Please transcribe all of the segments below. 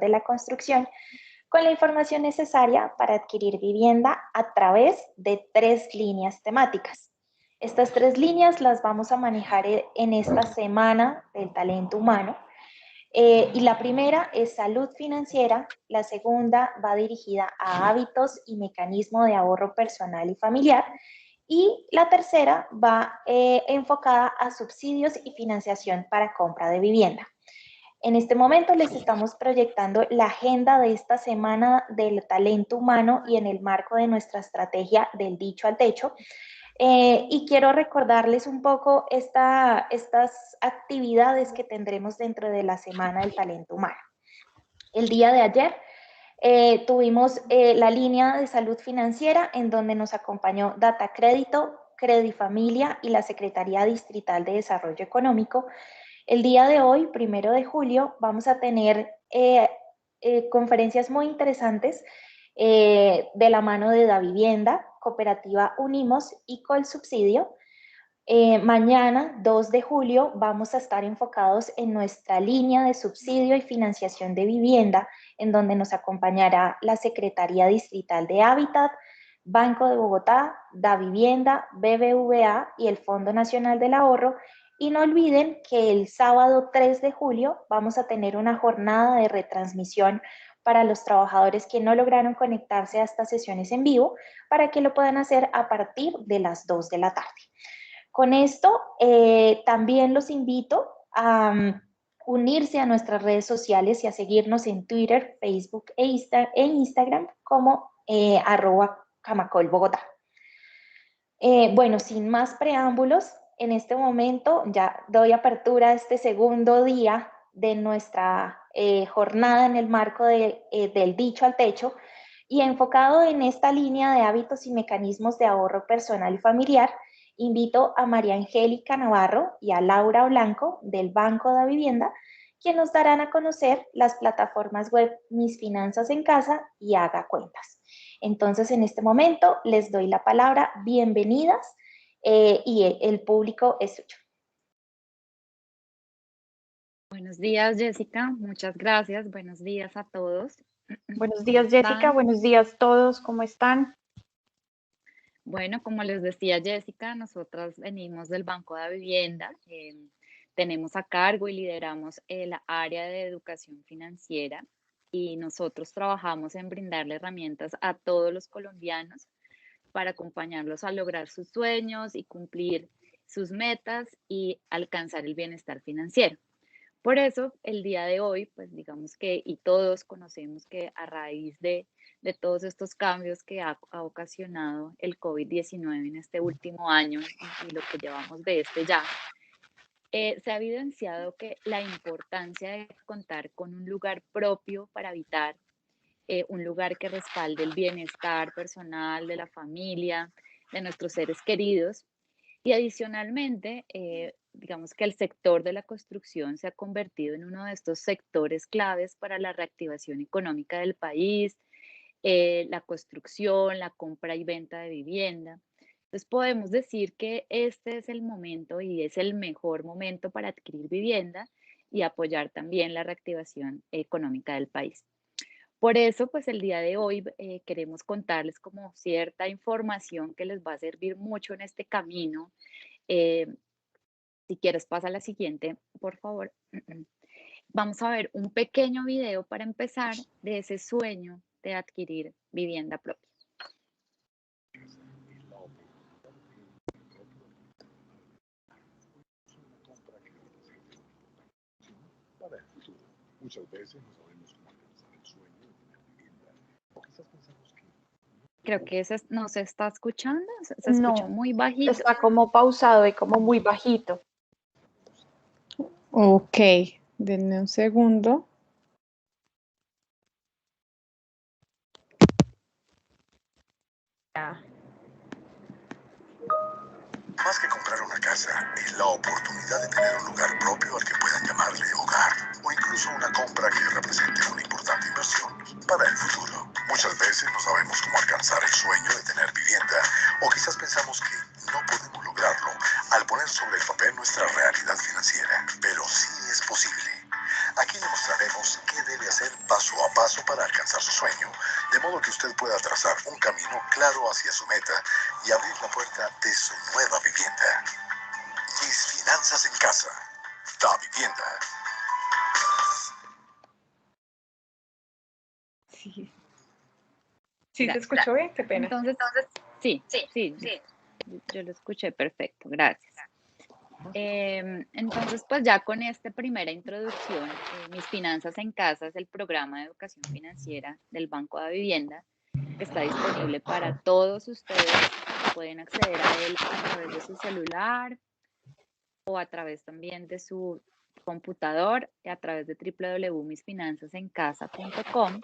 de la construcción con la información necesaria para adquirir vivienda a través de 3 líneas temáticas. Estas 3 líneas las vamos a manejar en esta semana del talento humano. Y la primera es salud financiera, la segunda va dirigida a hábitos y mecanismo de ahorro personal y familiar, y la tercera va enfocada a subsidios y financiación para compra de vivienda. En este momento les estamos proyectando la agenda de esta semana del talento humano y en el marco de nuestra estrategia del dicho al techo. Y quiero recordarles un poco estas actividades que tendremos dentro de la Semana del Talento Humano. El día de ayer tuvimos la línea de salud financiera en donde nos acompañó Data Crédito, Credifamilia y la Secretaría Distrital de Desarrollo Económico. El día de hoy, 1 de julio, vamos a tener conferencias muy interesantes de la mano de Davivienda, Cooperativa Unimos y Colsubsidio. Mañana, 2 de julio, vamos a estar enfocados en nuestra línea de subsidio y financiación de vivienda, en donde nos acompañará la Secretaría Distrital de Hábitat, Banco de Bogotá, Davivienda, BBVA y el Fondo Nacional del Ahorro. Y no olviden que el sábado 3 de julio vamos a tener una jornada de retransmisión para los trabajadores que no lograron conectarse a estas sesiones en vivo, para que lo puedan hacer a partir de las 2 de la tarde. Con esto, también los invito a unirse a nuestras redes sociales y a seguirnos en Twitter, Facebook e Instagram como @Camacol Bogotá. Bueno, sin más preámbulos, en este momento ya doy apertura a este segundo día de nuestra jornada en el marco del dicho al techo y enfocado en esta línea de hábitos y mecanismos de ahorro personal y familiar. Invito a María Angélica Navarro y a Laura Blanco del Banco de Vivienda, quienes nos darán a conocer las plataformas web Mis Finanzas en Casa y Haga Cuentas. Entonces, en este momento les doy la palabra. Bienvenidas y el público es suyo. Buenos días, Jessica. Muchas gracias. Buenos días a todos. Buenos días, Jessica. Buenos días a todos. ¿Cómo están? Bueno, como les decía Jessica, nosotras venimos del Banco de Vivienda. Tenemos a cargo y lideramos el área de educación financiera y nosotros trabajamos en brindarle herramientas a todos los colombianos para acompañarlos a lograr sus sueños y cumplir sus metas y alcanzar el bienestar financiero. Por eso, el día de hoy, pues digamos que, y todos conocemos que a raíz de todos estos cambios que ha ocasionado el COVID-19 en este último año y lo que llevamos de este ya, se ha evidenciado que la importancia de contar con un lugar propio para habitar, un lugar que respalde el bienestar personal de la familia, de nuestros seres queridos. Y adicionalmente, digamos que el sector de la construcción se ha convertido en uno de estos sectores claves para la reactivación económica del país, la construcción, la compra y venta de vivienda. Entonces podemos decir que este es el momento y es el mejor momento para adquirir vivienda y apoyar también la reactivación económica del país. Por eso, pues el día de hoy queremos contarles como cierta información que les va a servir mucho en este camino. Si quieres, pasa a la siguiente, por favor. Vamos a ver un pequeño video para empezar de ese sueño de adquirir vivienda propia. Muchas veces no sabemos cómo alcanzar el sueño de tener vivienda. O quizás pensamos que... Creo que no se está escuchando, se escucha muy bajito. Está como pausado y como muy bajito. Ok, denme un segundo. Más que comprar una casa, es la oportunidad de tener un lugar propio al que puedan llamarle hogar, o incluso una compra que represente una importante inversión para el futuro. Muchas veces no sabemos cómo alcanzar el sueño de tener vivienda, o quizás pensamos que no podemos lograrlo al poner sobre el papel nuestra realidad financiera, pero sí es posible. Aquí le mostraremos qué debe hacer paso paso para alcanzar su sueño, de modo que usted pueda trazar un camino claro hacia su meta y abrir la puerta de su nueva vivienda. Mis finanzas en casa. Da Vivienda. Sí. Sí, te Gracias. escucho bien, qué pena. Entonces, sí, yo lo escuché perfecto, gracias. Entonces, pues ya con esta primera introducción, Mis Finanzas en Casa es el programa de educación financiera del Banco de Vivienda que está disponible para todos ustedes. Pueden acceder a él a través de su celular o a través también de su computador, a través de www.misfinanzasencasa.com.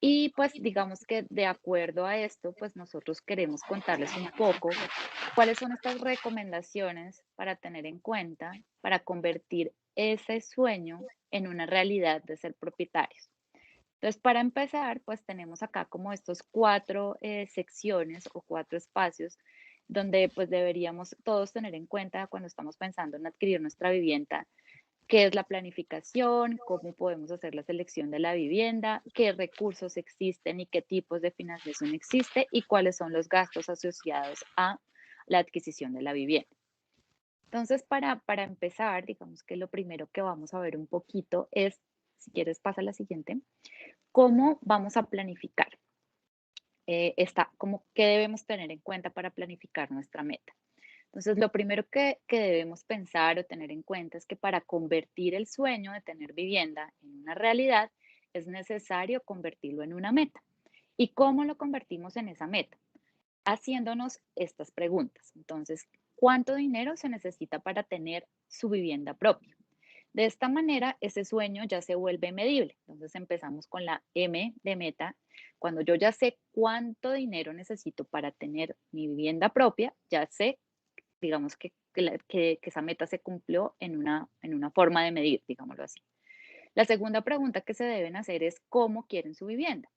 Y pues digamos que de acuerdo a esto, pues nosotros queremos contarles un poco cuáles son estas recomendaciones para tener en cuenta para convertir ese sueño en una realidad de ser propietarios. Entonces, para empezar, pues tenemos acá como estos 4 secciones o 4 espacios donde pues deberíamos todos tener en cuenta cuando estamos pensando en adquirir nuestra vivienda, qué es la planificación, cómo podemos hacer la selección de la vivienda, qué recursos existen y qué tipos de financiación existe y cuáles son los gastos asociados a la adquisición de la vivienda. Entonces, para empezar, digamos que lo primero que vamos a ver un poquito es, si quieres, pasa a la siguiente, cómo vamos a planificar. Como qué debemos tener en cuenta para planificar nuestra meta. Entonces, lo primero que debemos pensar o tener en cuenta es que para convertir el sueño de tener vivienda en una realidad, es necesario convertirlo en una meta. ¿Y cómo lo convertimos en esa meta? Haciéndonos estas preguntas. Entonces, ¿cuánto dinero se necesita para tener su vivienda propia? De esta manera, ese sueño ya se vuelve medible. Entonces empezamos con la M de meta. Cuando yo ya sé cuánto dinero necesito para tener mi vivienda propia, ya sé, digamos que esa meta se cumplió en una forma de medir, digámoslo así. La segunda pregunta que se deben hacer es cómo quieren su vivienda,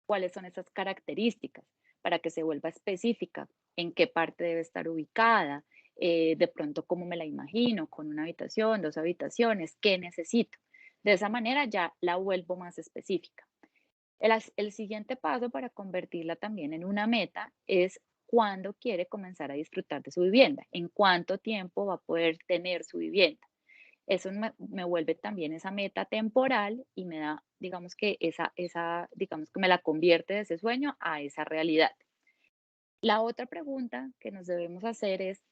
cuáles son esas características para que se vuelva específica, en qué parte debe estar ubicada, de pronto cómo me la imagino, con una habitación, 2 habitaciones, qué necesito. De esa manera ya la vuelvo más específica. El siguiente paso para convertirla también en una meta es cuándo quiere comenzar a disfrutar de su vivienda, en cuánto tiempo va a poder tener su vivienda. Eso me vuelve también esa meta temporal y me da, digamos que digamos que me la convierte de ese sueño a esa realidad. La otra pregunta que nos debemos hacer es,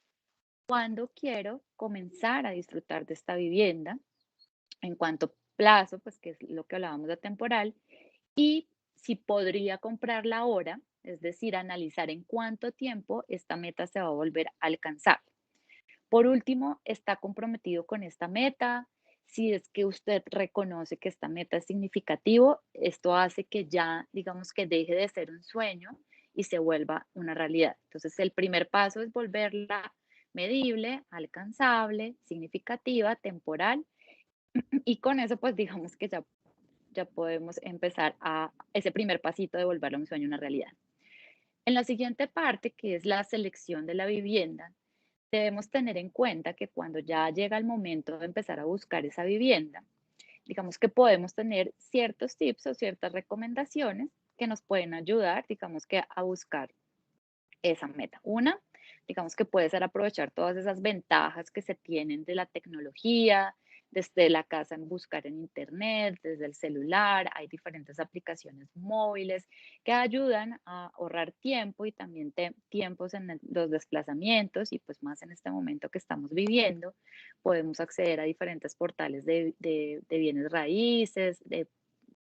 ¿cuándo quiero comenzar a disfrutar de esta vivienda? En cuánto plazo, pues que es lo que hablábamos de temporal, y si podría comprarla ahora, es decir, analizar en cuánto tiempo esta meta se va a volver a alcanzar. Por último, ¿está comprometido con esta meta? Si es que usted reconoce que esta meta es significativo, esto hace que ya, digamos que deje de ser un sueño y se vuelva una realidad. Entonces, el primer paso es volverla medible, alcanzable, significativa, temporal, y con eso, pues digamos que ya podemos empezar a ese primer pasito de volverlo un sueño una realidad. En la siguiente parte, que es la selección de la vivienda, debemos tener en cuenta que cuando ya llega el momento de empezar a buscar esa vivienda, digamos que podemos tener ciertos tips o ciertas recomendaciones que nos pueden ayudar, digamos que a buscar esa meta. Una, digamos que puede ser aprovechar todas esas ventajas que se tienen de la tecnología, desde la casa en buscar en internet, desde el celular, hay diferentes aplicaciones móviles que ayudan a ahorrar tiempo y también tiempos en los desplazamientos y pues más en este momento que estamos viviendo, podemos acceder a diferentes portales de bienes raíces, de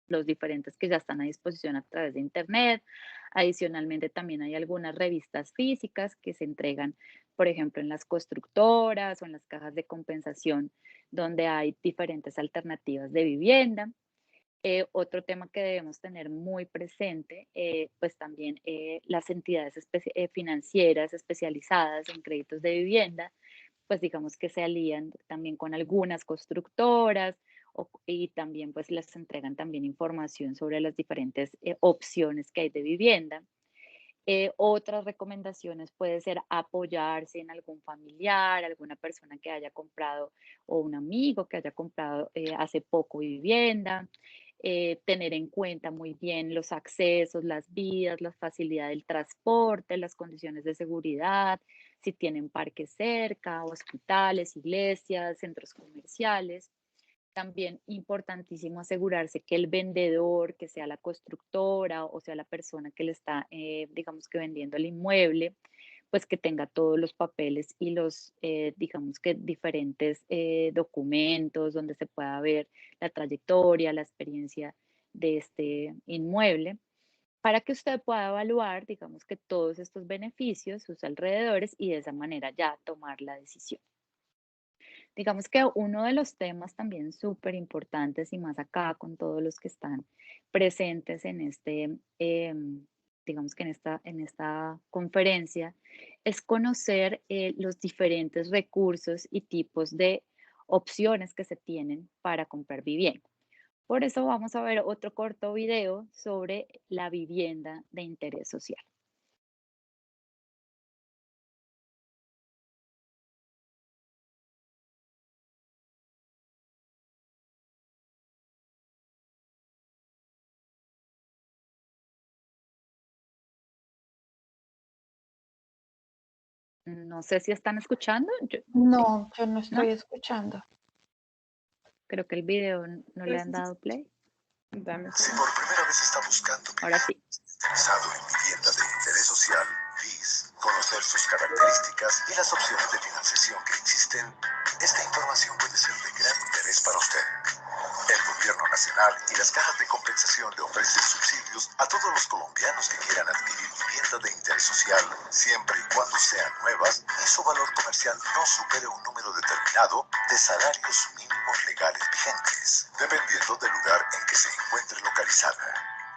los diferentes que ya están a disposición a través de Internet. Adicionalmente, también hay algunas revistas físicas que se entregan, por ejemplo, en las constructoras o en las cajas de compensación, donde hay diferentes alternativas de vivienda. Otro tema que debemos tener muy presente, pues también las entidades financieras especializadas en créditos de vivienda, pues digamos que se alían también con algunas constructoras y también pues les entregan también información sobre las diferentes opciones que hay de vivienda. Otras recomendaciones puede ser apoyarse en algún familiar, alguna persona que haya comprado o un amigo que haya comprado hace poco vivienda. tener en cuenta muy bien los accesos, las vías, la facilidad del transporte, las condiciones de seguridad, si tienen parques cerca, hospitales, iglesias, centros comerciales. También importantísimo asegurarse que el vendedor, que sea la constructora o sea la persona que le está, digamos que vendiendo el inmueble, pues que tenga todos los papeles y los, digamos que diferentes documentos donde se pueda ver la trayectoria, la experiencia de este inmueble, para que usted pueda evaluar, digamos que todos estos beneficios, sus alrededores y de esa manera ya tomar la decisión. Digamos que uno de los temas también súper importantes y más acá con todos los que están presentes en digamos que en esta conferencia, es conocer los diferentes recursos y tipos de opciones que se tienen para comprar vivienda. Por eso vamos a ver otro corto video sobre la vivienda de interés social. No sé si están escuchando. Sí, No, yo no ¿no? estoy escuchando. Creo que el video no le han Entonces, dado play. dame un Si segundo. por primera vez está buscando Ahora sí. interesado en vivienda de interés social, VIS, conocer sus características y las opciones de financiación que existen, esta información puede ser de gran interés para usted. El Gobierno Nacional y las cajas de compensación le ofrecen subsidios a todos los colombianos que quieran adquirir vivienda de interés social, siempre y cuando sean nuevas y su valor comercial no supere un número determinado de salarios mínimos legales vigentes, dependiendo del lugar en que se encuentre localizada.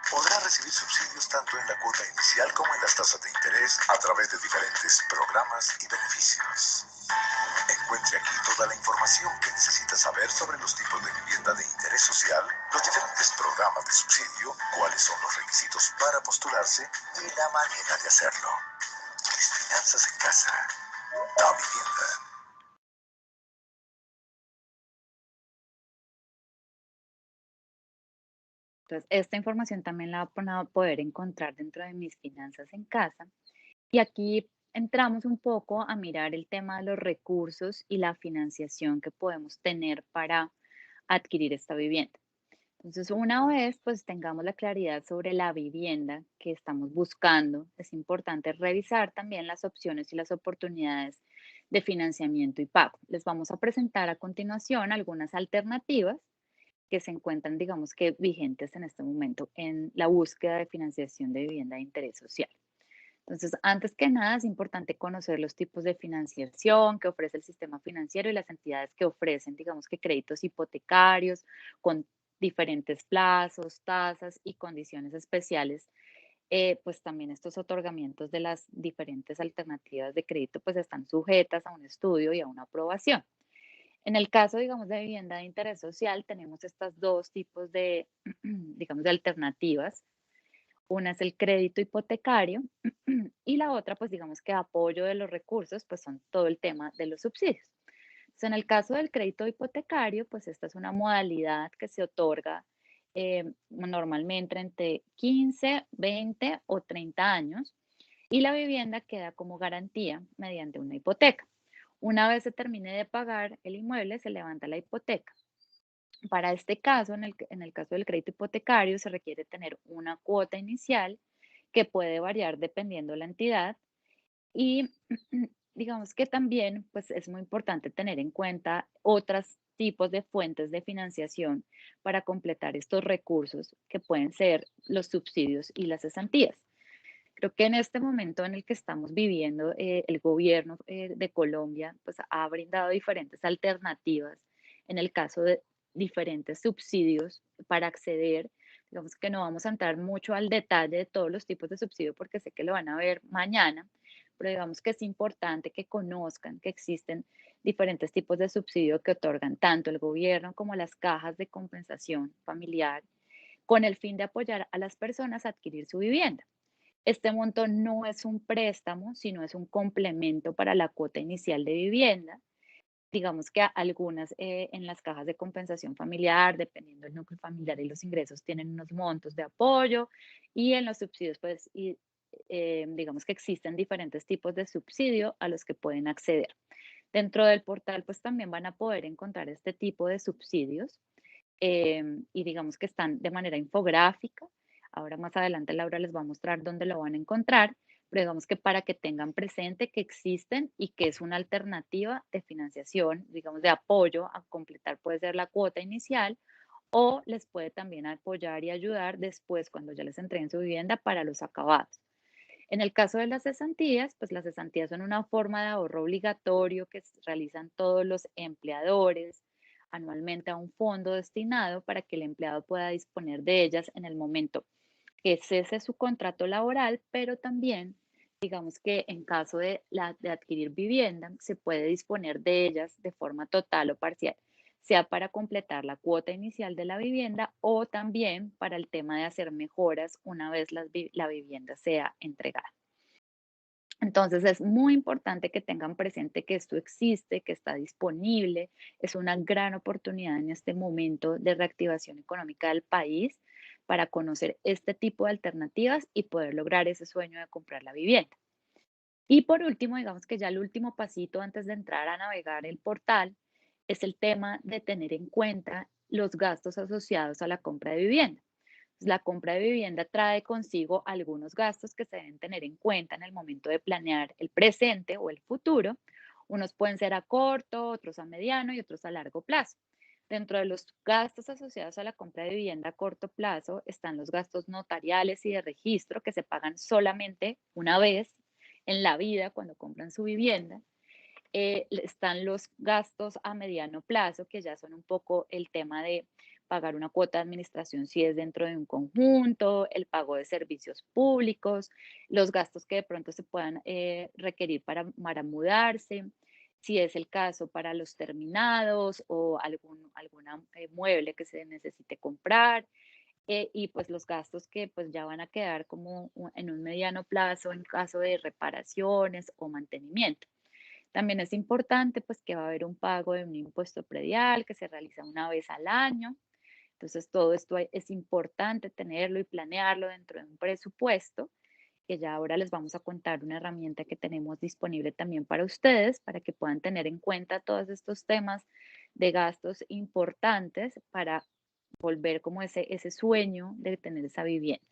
Podrá recibir subsidios tanto en la cuota inicial como en las tasas de interés a través de diferentes programas y beneficios. Encuentre aquí toda la información que necesita saber sobre los tipos de vivienda de interés social, los diferentes programas de subsidio, cuáles son los requisitos para postularse y la manera de hacerlo. Mis finanzas en casa. Da vivienda. Entonces, esta información también la van a poder encontrar dentro de mis finanzas en casa. Y aquí entramos un poco a mirar el tema de los recursos y la financiación que podemos tener para adquirir esta vivienda. Entonces, una vez pues tengamos la claridad sobre la vivienda que estamos buscando, es importante revisar también las opciones y las oportunidades de financiamiento y pago. Les vamos a presentar a continuación algunas alternativas que se encuentran, digamos que vigentes en este momento en la búsqueda de financiación de vivienda de interés social. Entonces, antes que nada, es importante conocer los tipos de financiación que ofrece el sistema financiero y las entidades que ofrecen, digamos que créditos hipotecarios con diferentes plazos, tasas y condiciones especiales. Pues también estos otorgamientos de las diferentes alternativas de crédito pues están sujetas a un estudio y a una aprobación. En el caso, digamos, de vivienda de interés social, tenemos estos dos tipos de, digamos, de alternativas. Una es el crédito hipotecario y la otra, pues digamos que apoyo de los recursos, pues son todo el tema de los subsidios. Entonces, en el caso del crédito hipotecario, pues esta es una modalidad que se otorga normalmente entre 15, 20 o 30 años y la vivienda queda como garantía mediante una hipoteca. Una vez se termine de pagar el inmueble, se levanta la hipoteca. Para este caso, en el caso del crédito hipotecario, se requiere tener una cuota inicial que puede variar dependiendo la entidad y digamos que también pues, es muy importante tener en cuenta otros tipos de fuentes de financiación para completar estos recursos que pueden ser los subsidios y las cesantías. Creo que en este momento en el que estamos viviendo, el gobierno de Colombia pues, ha brindado diferentes alternativas en el caso de diferentes subsidios para acceder. Digamos que no vamos a entrar mucho al detalle de todos los tipos de subsidio porque sé que lo van a ver mañana, pero digamos que es importante que conozcan que existen diferentes tipos de subsidio que otorgan tanto el gobierno como las cajas de compensación familiar con el fin de apoyar a las personas a adquirir su vivienda. Este monto no es un préstamo, sino es un complemento para la cuota inicial de vivienda digamos que algunas en las cajas de compensación familiar, dependiendo del núcleo familiar y los ingresos, tienen unos montos de apoyo, y en los subsidios, pues, digamos que existen diferentes tipos de subsidio a los que pueden acceder. Dentro del portal, pues también van a poder encontrar este tipo de subsidios, y digamos que están de manera infográfica. Ahora más adelante Laura les va a mostrar dónde lo van a encontrar, pero digamos que para que tengan presente que existen y que es una alternativa de financiación, digamos de apoyo a completar, puede ser la cuota inicial, o les puede también apoyar y ayudar después cuando ya les entreguen su vivienda para los acabados. En el caso de las cesantías, pues las cesantías son una forma de ahorro obligatorio que realizan todos los empleadores anualmente a un fondo destinado para que el empleado pueda disponer de ellas en el momento que cese su contrato laboral, pero también, digamos que en caso de adquirir vivienda, se puede disponer de ellas de forma total o parcial, sea para completar la cuota inicial de la vivienda o también para el tema de hacer mejoras una vez la vivienda sea entregada. Entonces es muy importante que tengan presente que esto existe, que está disponible, es una gran oportunidad en este momento de reactivación económica del país para conocer este tipo de alternativas y poder lograr ese sueño de comprar la vivienda. Y por último, digamos que ya el último pasito antes de entrar a navegar el portal es el tema de tener en cuenta los gastos asociados a la compra de vivienda. La compra de vivienda trae consigo algunos gastos que se deben tener en cuenta en el momento de planear el presente o el futuro. Unos pueden ser a corto, otros a mediano y otros a largo plazo. Dentro de los gastos asociados a la compra de vivienda a corto plazo están los gastos notariales y de registro que se pagan solamente una vez en la vida cuando compran su vivienda. Están los gastos a mediano plazo, que ya son un poco el tema de pagar una cuota de administración si es dentro de un conjunto, el pago de servicios públicos, los gastos que de pronto se puedan requerir para mudarse, si es el caso para los terminados o alguna mueble que se necesite comprar. Y pues los gastos que pues ya van a quedar como en un mediano plazo en caso de reparaciones o mantenimiento. También es importante pues que va a haber un pago de un impuesto predial que se realiza una vez al año. Entonces todo esto es importante tenerlo y planearlo dentro de un presupuesto, que ya ahora les vamos a contar una herramienta que tenemos disponible también para ustedes, para que puedan tener en cuenta todos estos temas de gastos importantes para volver como ese sueño de tener esa vivienda.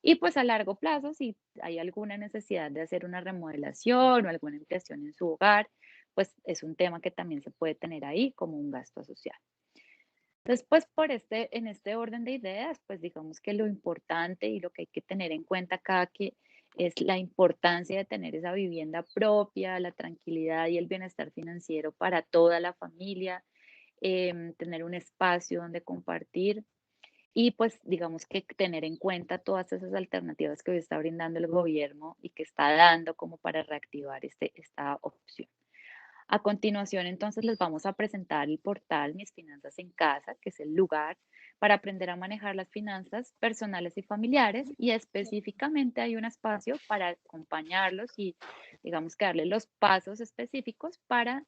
Y pues a largo plazo, si hay alguna necesidad de hacer una remodelación o alguna ampliación en su hogar, pues es un tema que también se puede tener ahí como un gasto asociado. Entonces, pues en este orden de ideas, pues digamos que lo importante y lo que hay que tener en cuenta acá que es la importancia de tener esa vivienda propia, la tranquilidad y el bienestar financiero para toda la familia, tener un espacio donde compartir y pues digamos que tener en cuenta todas esas alternativas que hoy está brindando el gobierno y que está dando como para reactivar esta opción. A continuación, entonces, les vamos a presentar el portal Mis Finanzas en Casa, que es el lugar para aprender a manejar las finanzas personales y familiares, y específicamente hay un espacio para acompañarlos y, digamos, que darles los pasos específicos para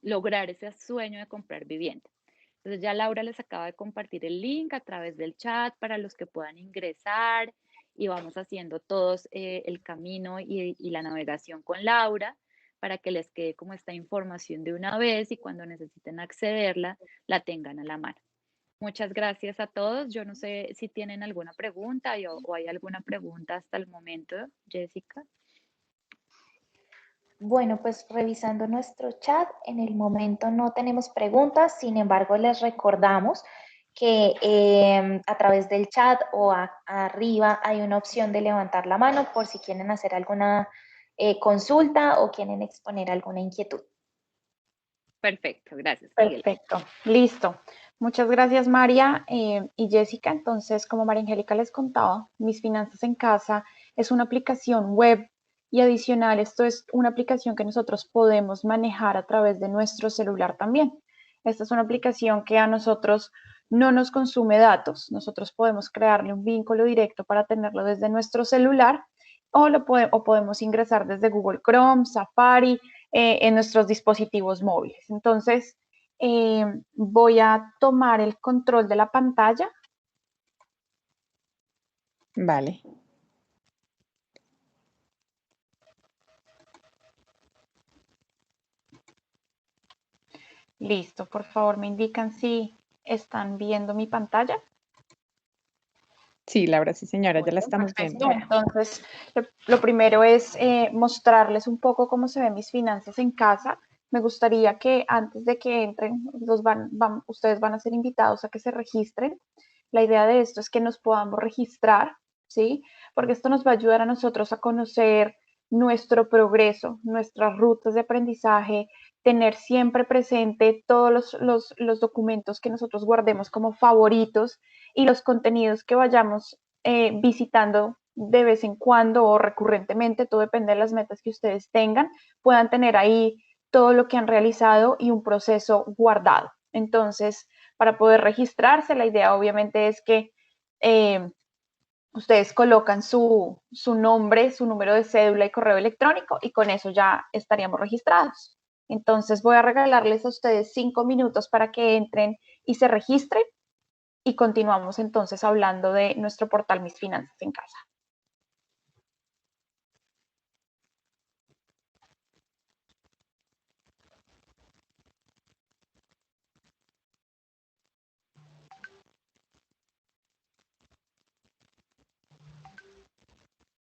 lograr ese sueño de comprar vivienda. Entonces ya Laura les acaba de compartir el link a través del chat para los que puedan ingresar y vamos haciendo todos el camino y la navegación con Laura para que les quede como esta información de una vez y cuando necesiten accederla, la tengan a la mano. Muchas gracias a todos. Yo no sé si tienen alguna pregunta o hay alguna pregunta hasta el momento, Jessica. Bueno, pues revisando nuestro chat, en el momento no tenemos preguntas, sin embargo les recordamos que a través del chat o arriba hay una opción de levantar la mano por si quieren hacer alguna consulta o quieren exponer alguna inquietud. Perfecto, gracias. Perfecto, listo. Muchas gracias María y Jessica. Entonces, como María Angélica les contaba, Mis Finanzas en Casa es una aplicación web y adicional, esto es una aplicación que nosotros podemos manejar a través de nuestro celular también. Esta es una aplicación que a nosotros no nos consume datos. Nosotros podemos crearle un vínculo directo para tenerlo desde nuestro celular o podemos ingresar desde Google Chrome, Safari, en nuestros dispositivos móviles. Entonces, voy a tomar el control de la pantalla. Vale. Listo, por favor me indican si están viendo mi pantalla. Sí, Laura, sí, señora, ya la estamos Perfecto. viendo. Entonces, lo primero es mostrarles un poco cómo se ven mis finanzas en casa. Me gustaría que antes de que entren, ustedes van a ser invitados a que se registren. La idea de esto es que nos podamos registrar, ¿sí? Porque esto nos va a ayudar a nosotros a conocer nuestro progreso, nuestras rutas de aprendizaje, tener siempre presente todos los documentos que nosotros guardemos como favoritos y los contenidos que vayamos visitando de vez en cuando o recurrentemente, todo depende de las metas que ustedes tengan, puedan tener ahí todo lo que han realizado y un proceso guardado. Entonces, para poder registrarse, la idea obviamente es que ustedes colocan su nombre, su número de cédula y correo electrónico y con eso ya estaríamos registrados. Entonces voy a regalarles a ustedes 5 minutos para que entren y se registren y continuamos entonces hablando de nuestro portal Mis Finanzas en Casa.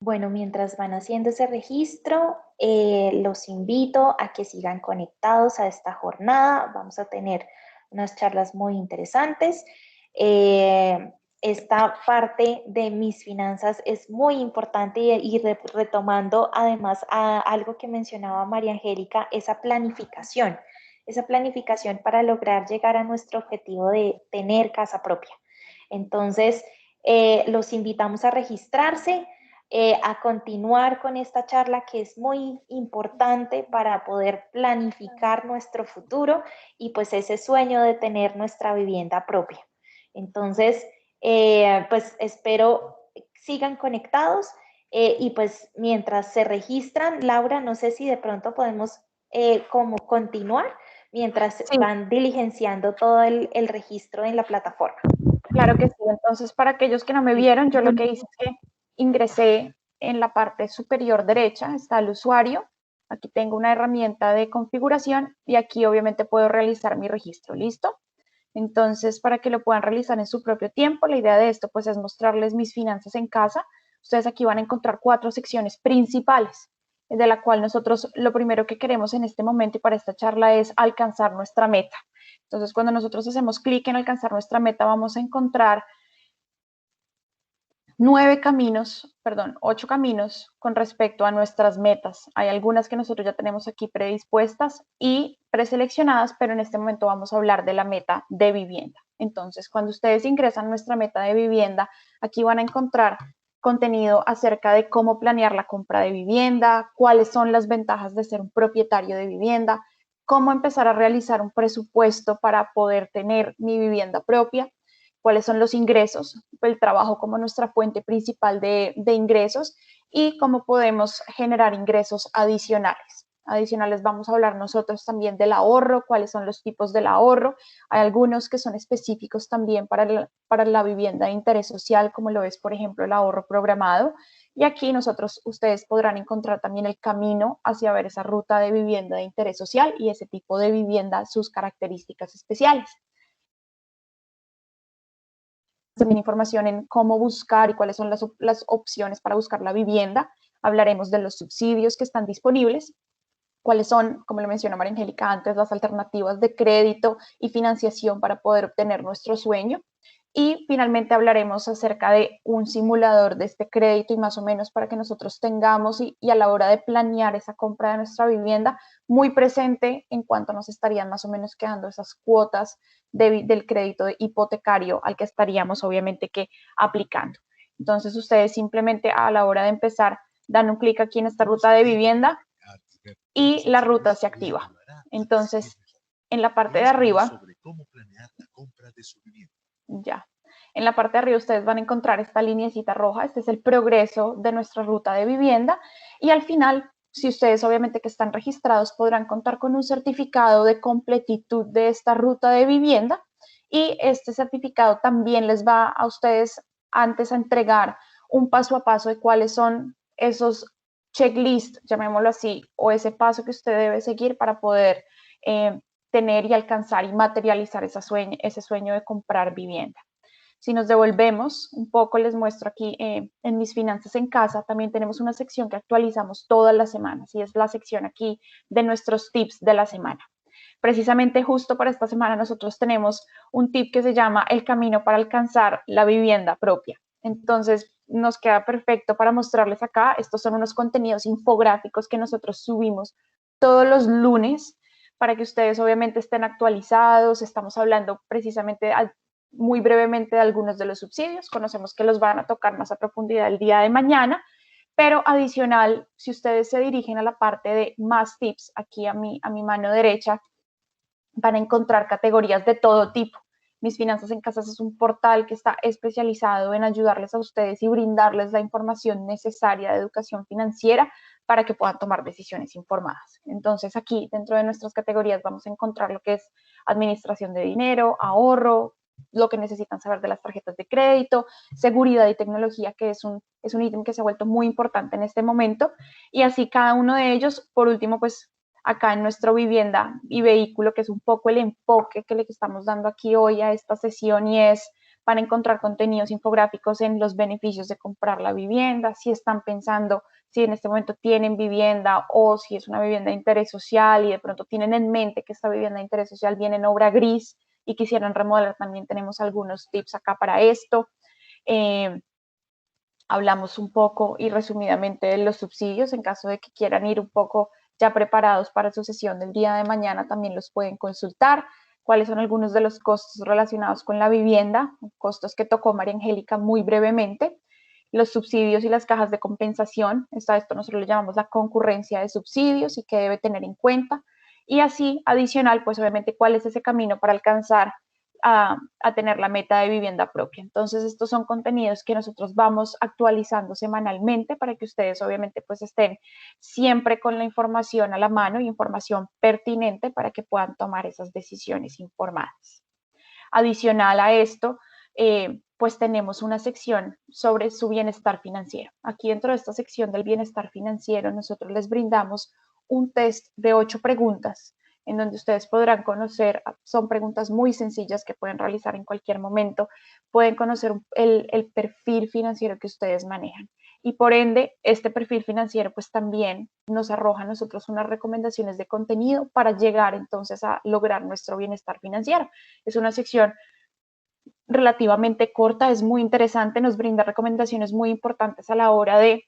Bueno, mientras van haciendo ese registro, los invito a que sigan conectados a esta jornada. Vamos a tener unas charlas muy interesantes. Esta parte de mis finanzas es muy importante y retomando además a algo que mencionaba María Angélica, esa planificación para lograr llegar a nuestro objetivo de tener casa propia. Entonces, los invitamos a registrarse. A continuar con esta charla que es muy importante para poder planificar nuestro futuro y pues ese sueño de tener nuestra vivienda propia. Entonces, pues espero sigan conectados y pues mientras se registran, Laura, no sé si de pronto podemos como continuar mientras Sí, van diligenciando todo el registro en la plataforma. claro que sí. Entonces, para aquellos que no me vieron, yo lo que hice es que ingresé en la parte superior derecha, está el usuario. Aquí tengo una herramienta de configuración y aquí obviamente puedo realizar mi registro. ¿Listo? Entonces, para que lo puedan realizar en su propio tiempo, la idea de esto pues es mostrarles mis finanzas en casa. Ustedes aquí van a encontrar 4 secciones principales, de la cual nosotros lo primero que queremos en este momento y para esta charla es alcanzar nuestra meta. Entonces, cuando nosotros hacemos clic en alcanzar nuestra meta, vamos a encontrar 8 caminos con respecto a nuestras metas. Hay algunas que nosotros ya tenemos aquí predispuestas y preseleccionadas, pero en este momento vamos a hablar de la meta de vivienda. Entonces, cuando ustedes ingresan a nuestra meta de vivienda, aquí van a encontrar contenido acerca de cómo planear la compra de vivienda, cuáles son las ventajas de ser un propietario de vivienda, cómo empezar a realizar un presupuesto para poder tener mi vivienda propia, cuáles son los ingresos, el trabajo como nuestra fuente principal de ingresos y cómo podemos generar ingresos adicionales. Adicionales vamos a hablar nosotros también del ahorro, cuáles son los tipos del ahorro. Hay algunos que son específicos también para la vivienda de interés social, como lo es, por ejemplo, el ahorro programado. Y aquí ustedes podrán encontrar también el camino hacia ver esa ruta de vivienda de interés social y ese tipo de vivienda, sus características especiales. También información en cómo buscar y cuáles son las opciones para buscar la vivienda. Hablaremos de los subsidios que están disponibles, cuáles son, como lo mencionó María Angélica antes, las alternativas de crédito y financiación para poder obtener nuestro sueño. Y finalmente hablaremos acerca de un simulador de este crédito y más o menos para que nosotros tengamos y a la hora de planear esa compra de nuestra vivienda muy presente en cuanto nos estarían más o menos quedando esas cuotas del crédito hipotecario al que estaríamos obviamente que aplicando. Entonces ustedes simplemente a la hora de empezar dan un clic aquí en esta ruta de vivienda y la ruta se activa. Entonces, en la parte de arriba, ya, en la parte de arriba ustedes van a encontrar esta lineecita roja, este es el progreso de nuestra ruta de vivienda y al final si ustedes obviamente que están registrados podrán contar con un certificado de completitud de esta ruta de vivienda y este certificado también les va a ustedes antes a entregar un paso a paso de cuáles son esos checklists, llamémoslo así, o ese paso que usted debe seguir para poder tener y alcanzar y materializar ese sueño de comprar vivienda. Si nos devolvemos un poco, les muestro aquí en mis finanzas en casa, también tenemos una sección que actualizamos todas las semanas y es la sección aquí de nuestros tips de la semana. Precisamente justo para esta semana nosotros tenemos un tip que se llama el camino para alcanzar la vivienda propia. Entonces nos queda perfecto para mostrarles acá. Estos son unos contenidos infográficos que nosotros subimos todos los lunes para que ustedes obviamente estén actualizados. Estamos hablando precisamente muy brevemente de algunos de los subsidios. Conocemos que los van a tocar más a profundidad el día de mañana, pero adicional, si ustedes se dirigen a la parte de más tips, aquí a mi mano derecha, van a encontrar categorías de todo tipo. Mis Finanzas en Casa es un portal que está especializado en ayudarles a ustedes y brindarles la información necesaria de educación financiera para que puedan tomar decisiones informadas. Entonces aquí dentro de nuestras categorías vamos a encontrar lo que es administración de dinero, ahorro, lo que necesitan saber de las tarjetas de crédito, seguridad y tecnología, que es un ítem que se ha vuelto muy importante en este momento. Y así cada uno de ellos, por último, pues acá en nuestra vivienda y vehículo, que es un poco el enfoque que le estamos dando aquí hoy a esta sesión y es, van a encontrar contenidos infográficos en los beneficios de comprar la vivienda, si están pensando si en este momento tienen vivienda o si es una vivienda de interés social y de pronto tienen en mente que esta vivienda de interés social viene en obra gris y quisieran remodelar, también tenemos algunos tips acá para esto. Hablamos un poco y resumidamente de los subsidios en caso de que quieran ir un poco ya preparados para su sesión del día de mañana, también los pueden consultar. Cuáles son algunos de los costos relacionados con la vivienda, costos que tocó María Angélica muy brevemente. Los subsidios y las cajas de compensación, esto nosotros le llamamos la concurrencia de subsidios y que debe tener en cuenta. Y así, adicional, pues obviamente cuál es ese camino para alcanzar a tener la meta de vivienda propia. Entonces, estos son contenidos que nosotros vamos actualizando semanalmente para que ustedes obviamente pues estén siempre con la información a la mano y información pertinente para que puedan tomar esas decisiones informadas. Adicional a esto, pues tenemos una sección sobre su bienestar financiero. Aquí dentro de esta sección del bienestar financiero, nosotros les brindamos un test de 8 preguntas en donde ustedes podrán conocer, son preguntas muy sencillas que pueden realizar en cualquier momento, pueden conocer el perfil financiero que ustedes manejan. Y por ende, este perfil financiero pues también nos arroja a nosotros unas recomendaciones de contenido para llegar entonces a lograr nuestro bienestar financiero. Es una sección relativamente corta, es muy interesante, nos brinda recomendaciones muy importantes a la hora de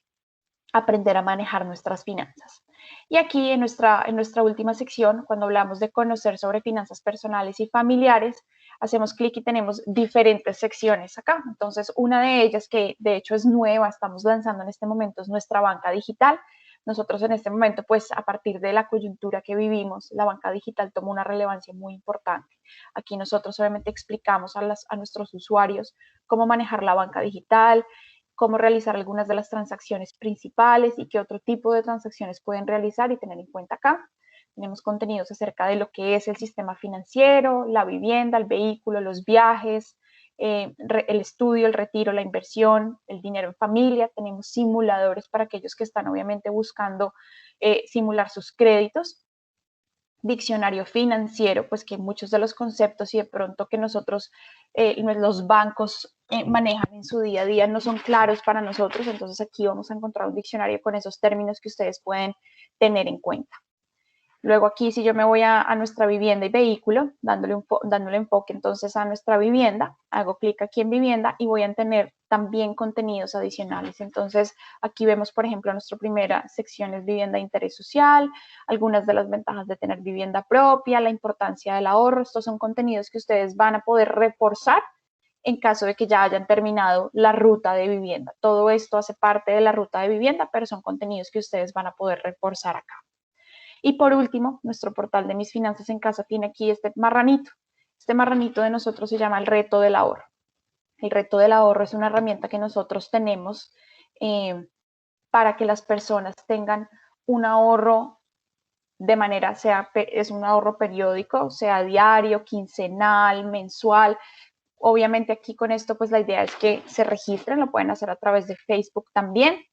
aprender a manejar nuestras finanzas. Y aquí en nuestra última sección, cuando hablamos de conocer sobre finanzas personales y familiares, hacemos clic y tenemos diferentes secciones acá. Entonces, una de ellas, que de hecho es nueva, estamos lanzando en este momento, es nuestra banca digital. Nosotros en este momento, pues a partir de la coyuntura que vivimos, la banca digital toma una relevancia muy importante. Aquí nosotros obviamente explicamos a nuestros usuarios cómo manejar la banca digital, cómo realizar algunas de las transacciones principales y qué otro tipo de transacciones pueden realizar y tener en cuenta acá. Tenemos contenidos acerca de lo que es el sistema financiero, la vivienda, el vehículo, los viajes, el estudio, el retiro, la inversión, el dinero en familia. Tenemos simuladores para aquellos que están obviamente buscando simular sus créditos. Diccionario financiero, pues que muchos de los conceptos y de pronto que nosotros, los bancos manejan en su día a día no son claros para nosotros, entonces aquí vamos a encontrar un diccionario con esos términos que ustedes pueden tener en cuenta. Luego aquí, si yo me voy a nuestra vivienda y vehículo, dándole enfoque entonces a nuestra vivienda, hago clic aquí en vivienda y voy a tener también contenidos adicionales. Entonces, aquí vemos, por ejemplo, nuestra primera sección es vivienda de interés social, algunas de las ventajas de tener vivienda propia, la importancia del ahorro. Estos son contenidos que ustedes van a poder reforzar en caso de que ya hayan terminado la ruta de vivienda. Todo esto hace parte de la ruta de vivienda, pero son contenidos que ustedes van a poder reforzar acá. Y por último, nuestro portal de Mis Finanzas en Casa tiene aquí este marranito. Este marranito de nosotros se llama el reto del ahorro. El reto del ahorro es una herramienta que nosotros tenemos para que las personas tengan un ahorro de manera, es un ahorro periódico, sea diario, quincenal, mensual. Obviamente aquí con esto pues la idea es que se registren, lo pueden hacer a través de Facebook también.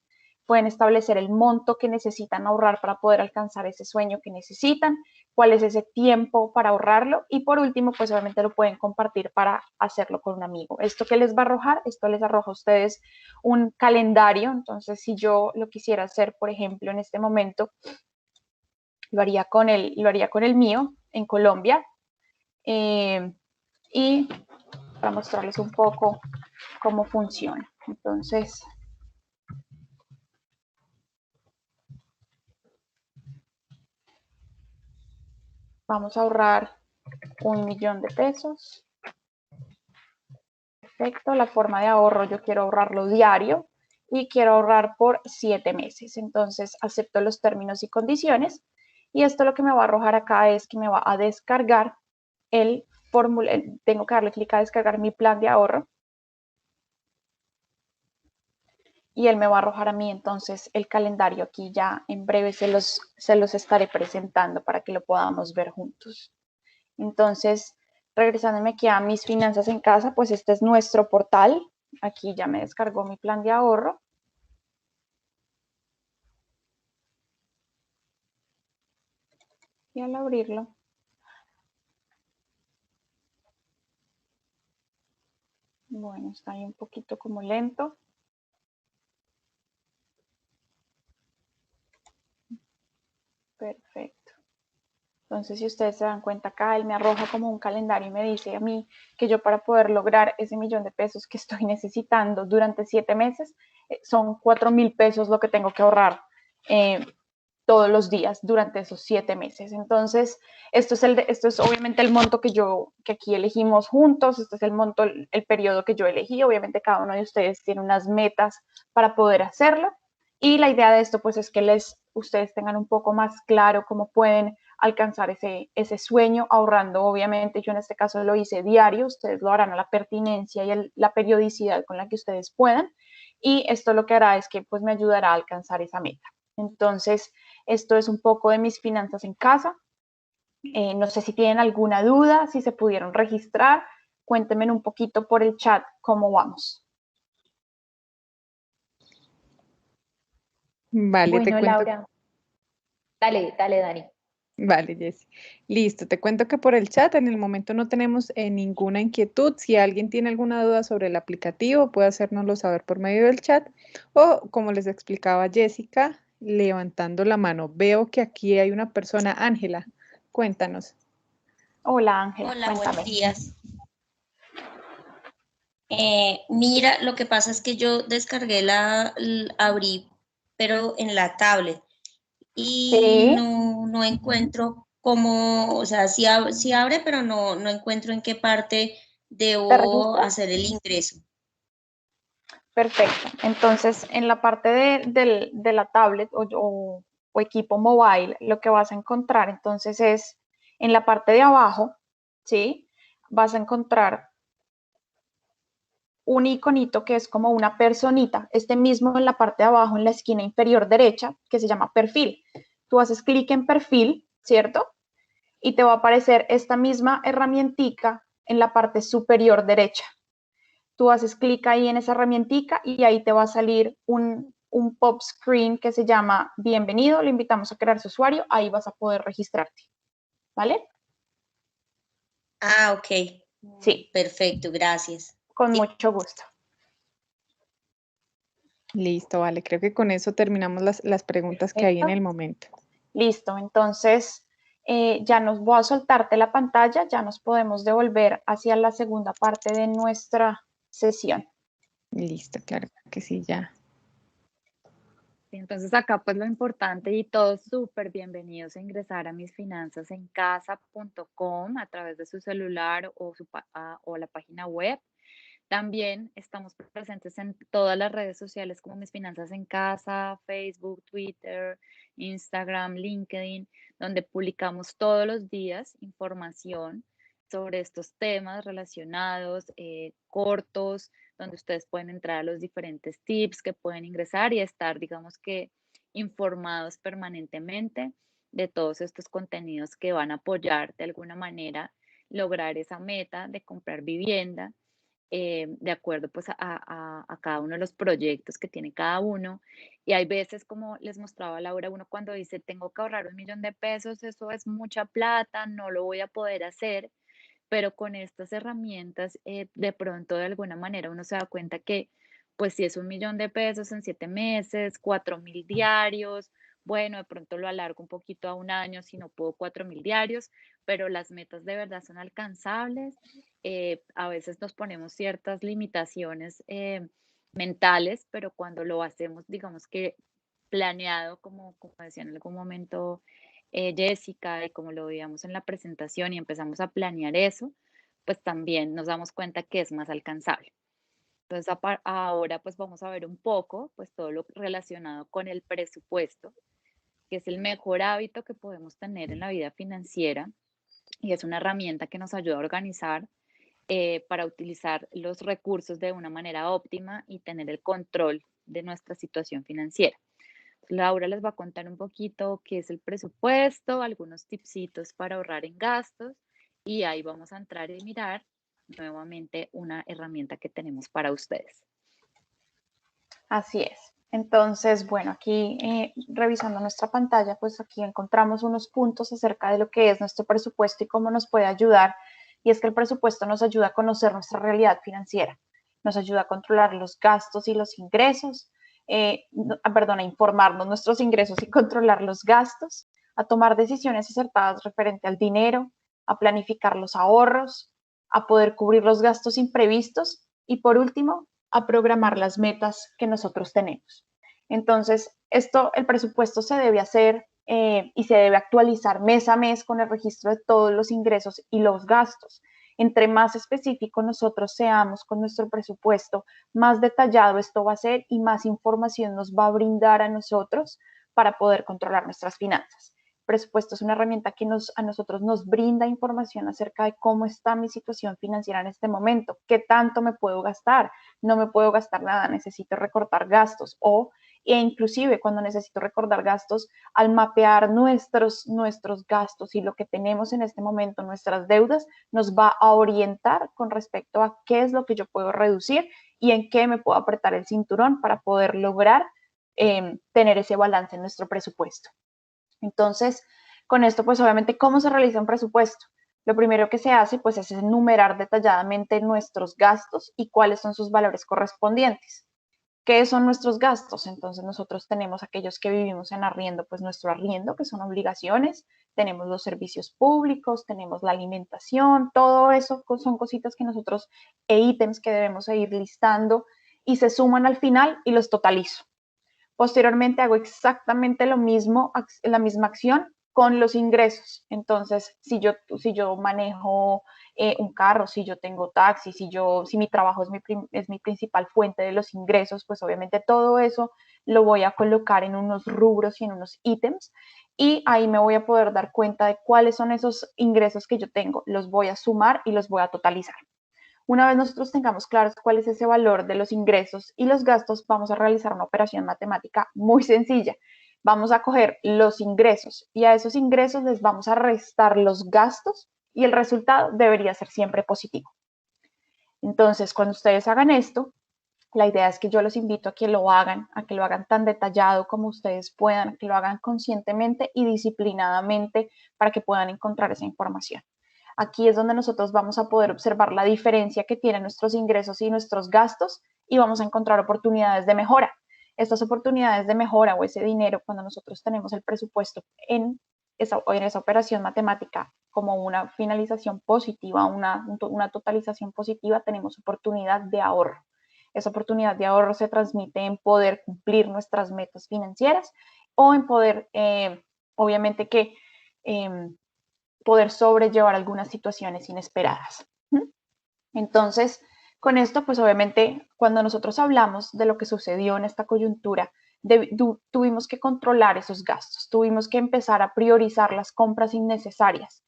Pueden establecer el monto que necesitan ahorrar para poder alcanzar ese sueño que necesitan, cuál es ese tiempo para ahorrarlo y por último, pues obviamente lo pueden compartir para hacerlo con un amigo. ¿Esto qué les va a arrojar? Esto les arroja a ustedes un calendario. Entonces, si yo lo quisiera hacer, por ejemplo, en este momento, lo haría con el mío en Colombia. Y para mostrarles un poco cómo funciona. Entonces, vamos a ahorrar 1.000.000 de pesos. Perfecto, la forma de ahorro yo quiero ahorrarlo diario y quiero ahorrar por 7 meses. Entonces acepto los términos y condiciones y esto lo que me va a arrojar acá es que me va a descargar el formulario. Tengo que darle clic a descargar mi plan de ahorro y él me va a arrojar a mí entonces el calendario. Aquí ya en breve se los estaré presentando para que lo podamos ver juntos. Entonces, regresándome aquí a mis finanzas en casa, pues este es nuestro portal. Aquí ya me descargó mi plan de ahorro. Y al abrirlo, bueno, está ahí un poquito como lento. Perfecto. Entonces, si ustedes se dan cuenta acá, él me arroja como un calendario y me dice a mí que yo para poder lograr ese 1.000.000 de pesos que estoy necesitando durante 7 meses, son 4.000 pesos lo que tengo que ahorrar todos los días durante esos 7 meses. Entonces, esto es obviamente el monto que aquí elegimos juntos, este es el monto, el periodo que yo elegí. Obviamente cada uno de ustedes tiene unas metas para poder hacerlo. Y la idea de esto pues es que ustedes tengan un poco más claro cómo pueden alcanzar ese sueño ahorrando. Obviamente yo en este caso lo hice diario, ustedes lo harán a la pertinencia y la periodicidad con la que ustedes puedan. Y esto lo que hará es que pues me ayudará a alcanzar esa meta. Entonces, esto es un poco de mis finanzas en casa. No sé si tienen alguna duda, si se pudieron registrar. Cuéntenme un poquito por el chat cómo vamos. Vale, te Bueno, cuento. Laura. Dale, dale, Dani. Vale, Jessy. Listo, te cuento que por el chat en el momento no tenemos ninguna inquietud. Si alguien tiene alguna duda sobre el aplicativo, puede hacérnoslo saber por medio del chat o, como les explicaba Jessica, levantando la mano. Veo que aquí hay una persona, Ángela, cuéntanos. Hola Ángela, Hola, cuéntame. buenos días. Mira, lo que pasa es que yo descargué abrí, pero en la tablet y Sí, no encuentro cómo, o sea, sí abre, pero no encuentro en qué parte ¿te debo registras? hacer el ingreso. Perfecto. Entonces, en la parte de la tablet o equipo mobile, lo que vas a encontrar entonces es en la parte de abajo, ¿sí? Vas a encontrar un iconito que es como una personita, este mismo en la parte de abajo, en la esquina inferior derecha, que se llama perfil. Tú haces clic en perfil, ¿cierto? Y te va a aparecer esta misma herramientica en la parte superior derecha. Tú haces clic ahí en esa herramientica y ahí te va a salir un pop screen que se llama bienvenido, le invitamos a crear su usuario, ahí vas a poder registrarte, ¿vale? Ah, ok. Sí, Perfecto, gracias. con mucho gusto. Listo, vale. Creo que con eso terminamos las preguntas que hay en el Perfecto. momento. Listo, entonces ya nos voy a soltarte la pantalla, ya nos podemos devolver hacia la segunda parte de nuestra sesión. Listo, claro que sí, ya. Entonces acá pues lo importante y todos súper bienvenidos a ingresar a misfinanzasencasa.com a través de su celular o la página web. También estamos presentes en todas las redes sociales como Mis Finanzas en Casa, Facebook, Twitter, Instagram, LinkedIn, donde publicamos todos los días información sobre estos temas relacionados, cortos, donde ustedes pueden entrar a los diferentes tips que pueden ingresar y estar, digamos que, informados permanentemente de todos estos contenidos que van a apoyar de alguna manera lograr esa meta de comprar vivienda, de acuerdo pues a cada uno de los proyectos que tiene cada uno. Y hay veces, como les mostraba Laura, uno cuando dice, tengo que ahorrar 1.000.000 de pesos, eso es mucha plata, no lo voy a poder hacer, pero con estas herramientas, de pronto, de alguna manera, uno se da cuenta que, pues si es 1.000.000 de pesos en 7 meses, 4.000 diarios, bueno, de pronto lo alargo un poquito a un año si no puedo 4.000 diarios, pero las metas de verdad son alcanzables. A veces nos ponemos ciertas limitaciones mentales, pero cuando lo hacemos, digamos que planeado, como decía en algún momento Jessica, y como lo veíamos en la presentación y empezamos a planear eso, pues también nos damos cuenta que es más alcanzable. Entonces, ahora pues vamos a ver un poco pues todo lo relacionado con el presupuesto, que es el mejor hábito que podemos tener en la vida financiera y es una herramienta que nos ayuda a organizar para utilizar los recursos de una manera óptima y tener el control de nuestra situación financiera. Laura les va a contar un poquito qué es el presupuesto, algunos tipsitos para ahorrar en gastos y ahí vamos a entrar y mirar nuevamente una herramienta que tenemos para ustedes. Así es. Entonces, bueno, aquí revisando nuestra pantalla, pues aquí encontramos unos puntos acerca de lo que es nuestro presupuesto y cómo nos puede ayudar. Y es que el presupuesto nos ayuda a conocer nuestra realidad financiera, nos ayuda a controlar los gastos y los ingresos, a informarnos nuestros ingresos y controlar los gastos, a tomar decisiones acertadas referente al dinero, a planificar los ahorros, a poder cubrir los gastos imprevistos y por último, a programar las metas que nosotros tenemos. Entonces, el presupuesto se debe hacer y se debe actualizar mes a mes con el registro de todos los ingresos y los gastos. Entre más específico nosotros seamos con nuestro presupuesto, más detallado esto va a ser y más información nos va a brindar a nosotros para poder controlar nuestras finanzas. El presupuesto es una herramienta que a nosotros nos brinda información acerca de cómo está mi situación financiera en este momento, qué tanto me puedo gastar, no me puedo gastar nada, necesito recortar gastos e inclusive cuando necesito recordar gastos, al mapear nuestros gastos y lo que tenemos en este momento, nuestras deudas, nos va a orientar con respecto a qué es lo que yo puedo reducir y en qué me puedo apretar el cinturón para poder lograr tener ese balance en nuestro presupuesto. Entonces, con esto, pues obviamente, ¿cómo se realiza un presupuesto? Lo primero que se hace, pues, es enumerar detalladamente nuestros gastos y cuáles son sus valores correspondientes. ¿Qué son nuestros gastos? Entonces, nosotros tenemos aquellos que vivimos en arriendo, pues nuestro arriendo, que son obligaciones, tenemos los servicios públicos, tenemos la alimentación, todo eso son cositas que nosotros, ítems que debemos ir listando y se suman al final y los totalizo. Posteriormente hago exactamente lo mismo, la misma acción con los ingresos. Entonces, si yo manejo un carro, si yo tengo taxi, si mi trabajo es mi principal fuente de los ingresos, pues obviamente todo eso lo voy a colocar en unos rubros y en unos ítems y ahí me voy a poder dar cuenta de cuáles son esos ingresos que yo tengo. Los voy a sumar y los voy a totalizar. Una vez nosotros tengamos claros cuál es ese valor de los ingresos y los gastos, vamos a realizar una operación matemática muy sencilla. Vamos a coger los ingresos y a esos ingresos les vamos a restar los gastos y el resultado debería ser siempre positivo. Entonces, cuando ustedes hagan esto, la idea es que yo los invito a que lo hagan tan detallado como ustedes puedan, que lo hagan conscientemente y disciplinadamente para que puedan encontrar esa información. Aquí es donde nosotros vamos a poder observar la diferencia que tienen nuestros ingresos y nuestros gastos y vamos a encontrar oportunidades de mejora. Estas oportunidades de mejora o ese dinero, cuando nosotros tenemos el presupuesto en esa operación matemática como una finalización positiva, una totalización positiva, tenemos oportunidad de ahorro. Esa oportunidad de ahorro se transmite en poder cumplir nuestras metas financieras o en poder, obviamente que poder sobrellevar algunas situaciones inesperadas. Entonces, con esto, pues obviamente, cuando nosotros hablamos de lo que sucedió en esta coyuntura, tuvimos que controlar esos gastos, tuvimos que empezar a priorizar las compras innecesarias.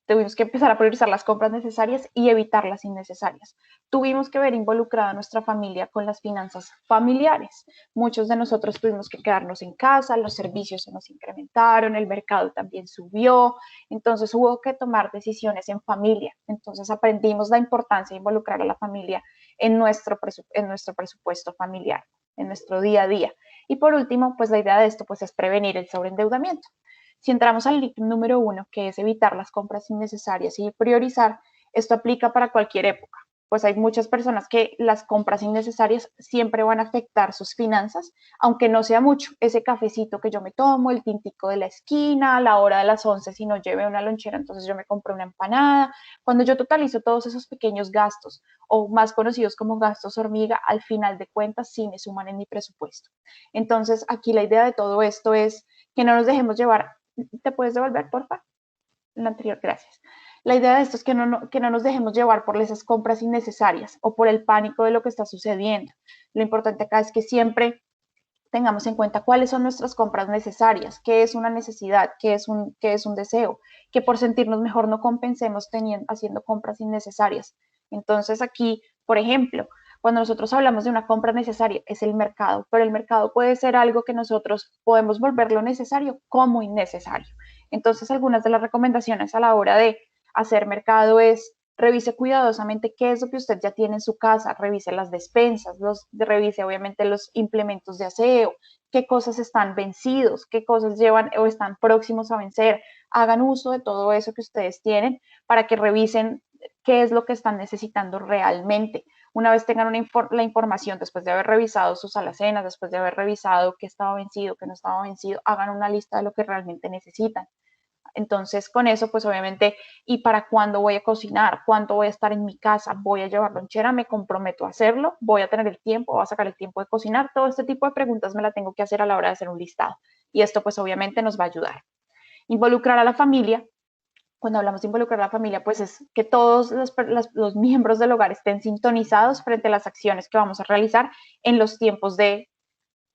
Tuvimos que empezar a priorizar las compras necesarias y evitar las innecesarias. Tuvimos que ver involucrada a nuestra familia con las finanzas familiares. Muchos de nosotros tuvimos que quedarnos en casa, los servicios se nos incrementaron, el mercado también subió, entonces hubo que tomar decisiones en familia. Entonces aprendimos la importancia de involucrar a la familia en nuestro presupuesto familiar, en nuestro día a día. Y por último, pues la idea de esto pues es prevenir el sobreendeudamiento. Si entramos al número 1, que es evitar las compras innecesarias y priorizar, esto aplica para cualquier época. Pues hay muchas personas que las compras innecesarias siempre van a afectar sus finanzas, aunque no sea mucho. Ese cafecito que yo me tomo, el tintico de la esquina, a la hora de las 11, si no lleve una lonchera, entonces yo me compro una empanada. Cuando yo totalizo todos esos pequeños gastos, o más conocidos como gastos hormiga, al final de cuentas sí me suman en mi presupuesto. Entonces, aquí la idea de todo esto es que no nos dejemos llevar. ¿Te puedes devolver, porfa? La anterior, gracias. La idea de esto es que no nos dejemos llevar por esas compras innecesarias o por el pánico de lo que está sucediendo. Lo importante acá es que siempre tengamos en cuenta cuáles son nuestras compras necesarias, qué es una necesidad, qué es un deseo, que por sentirnos mejor no compensemos haciendo compras innecesarias. Entonces aquí, por ejemplo, cuando nosotros hablamos de una compra necesaria, es el mercado, pero el mercado puede ser algo que nosotros podemos volverlo necesario como innecesario. Entonces, algunas de las recomendaciones a la hora de hacer mercado es: revise cuidadosamente qué es lo que usted ya tiene en su casa, revise las despensas, revise obviamente los implementos de aseo, qué cosas están vencidos, qué cosas llevan o están próximos a vencer. Hagan uso de todo eso que ustedes tienen para que revisen qué es lo que están necesitando realmente. Una vez tengan la información, después de haber revisado sus alacenas, después de haber revisado qué estaba vencido, qué no estaba vencido, hagan una lista de lo que realmente necesitan. Entonces, con eso, pues obviamente, ¿y para cuándo voy a cocinar? ¿Cuánto voy a estar en mi casa? ¿Voy a llevar lonchera? ¿Me comprometo a hacerlo? ¿Voy a tener el tiempo? ¿Voy a sacar el tiempo de cocinar? Todo este tipo de preguntas me la tengo que hacer a la hora de hacer un listado. Y esto, pues obviamente, nos va a ayudar. Involucrar a la familia. Cuando hablamos de involucrar a la familia, pues es que todos los miembros del hogar estén sintonizados frente a las acciones que vamos a realizar en los tiempos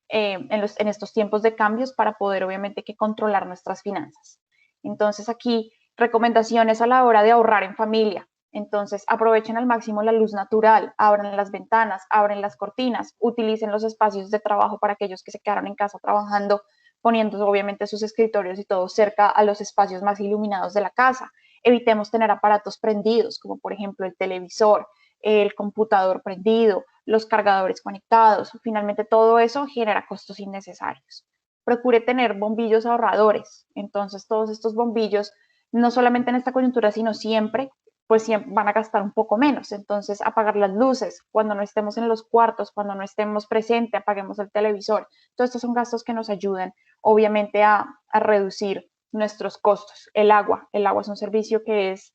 en estos tiempos de cambios para poder obviamente que controlar nuestras finanzas. Entonces aquí recomendaciones a la hora de ahorrar en familia. Entonces aprovechen al máximo la luz natural, abran las ventanas, abren las cortinas, utilicen los espacios de trabajo para aquellos que se quedaron en casa trabajando, poniendo obviamente sus escritorios y todo cerca a los espacios más iluminados de la casa. Evitemos tener aparatos prendidos, como por ejemplo el televisor, el computador prendido, los cargadores conectados. Finalmente todo eso genera costos innecesarios. Procure tener bombillos ahorradores. Entonces todos estos bombillos, no solamente en esta coyuntura, sino siempre, pues siempre van a gastar un poco menos. Entonces apagar las luces, cuando no estemos en los cuartos, cuando no estemos presentes, apaguemos el televisor. Todos estos son gastos que nos ayudan obviamente a reducir nuestros costos. El agua es un servicio que es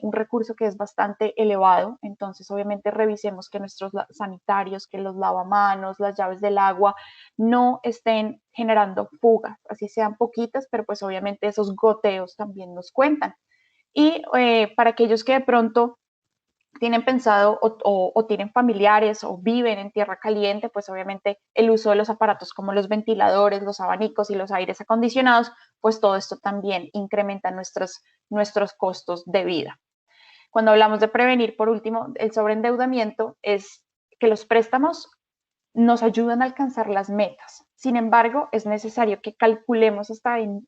un recurso que es bastante elevado, entonces obviamente revisemos que nuestros sanitarios, que los lavamanos, las llaves del agua no estén generando fugas, así sean poquitas, pero pues obviamente esos goteos también nos cuentan. Y para aquellos que de pronto tienen pensado o tienen familiares o viven en tierra caliente, pues obviamente el uso de los aparatos como los ventiladores, los abanicos y los aires acondicionados, pues todo esto también incrementa nuestros costos de vida. Cuando hablamos de prevenir, por último, el sobreendeudamiento, es que los préstamos nos ayudan a alcanzar las metas. Sin embargo, es necesario que calculemos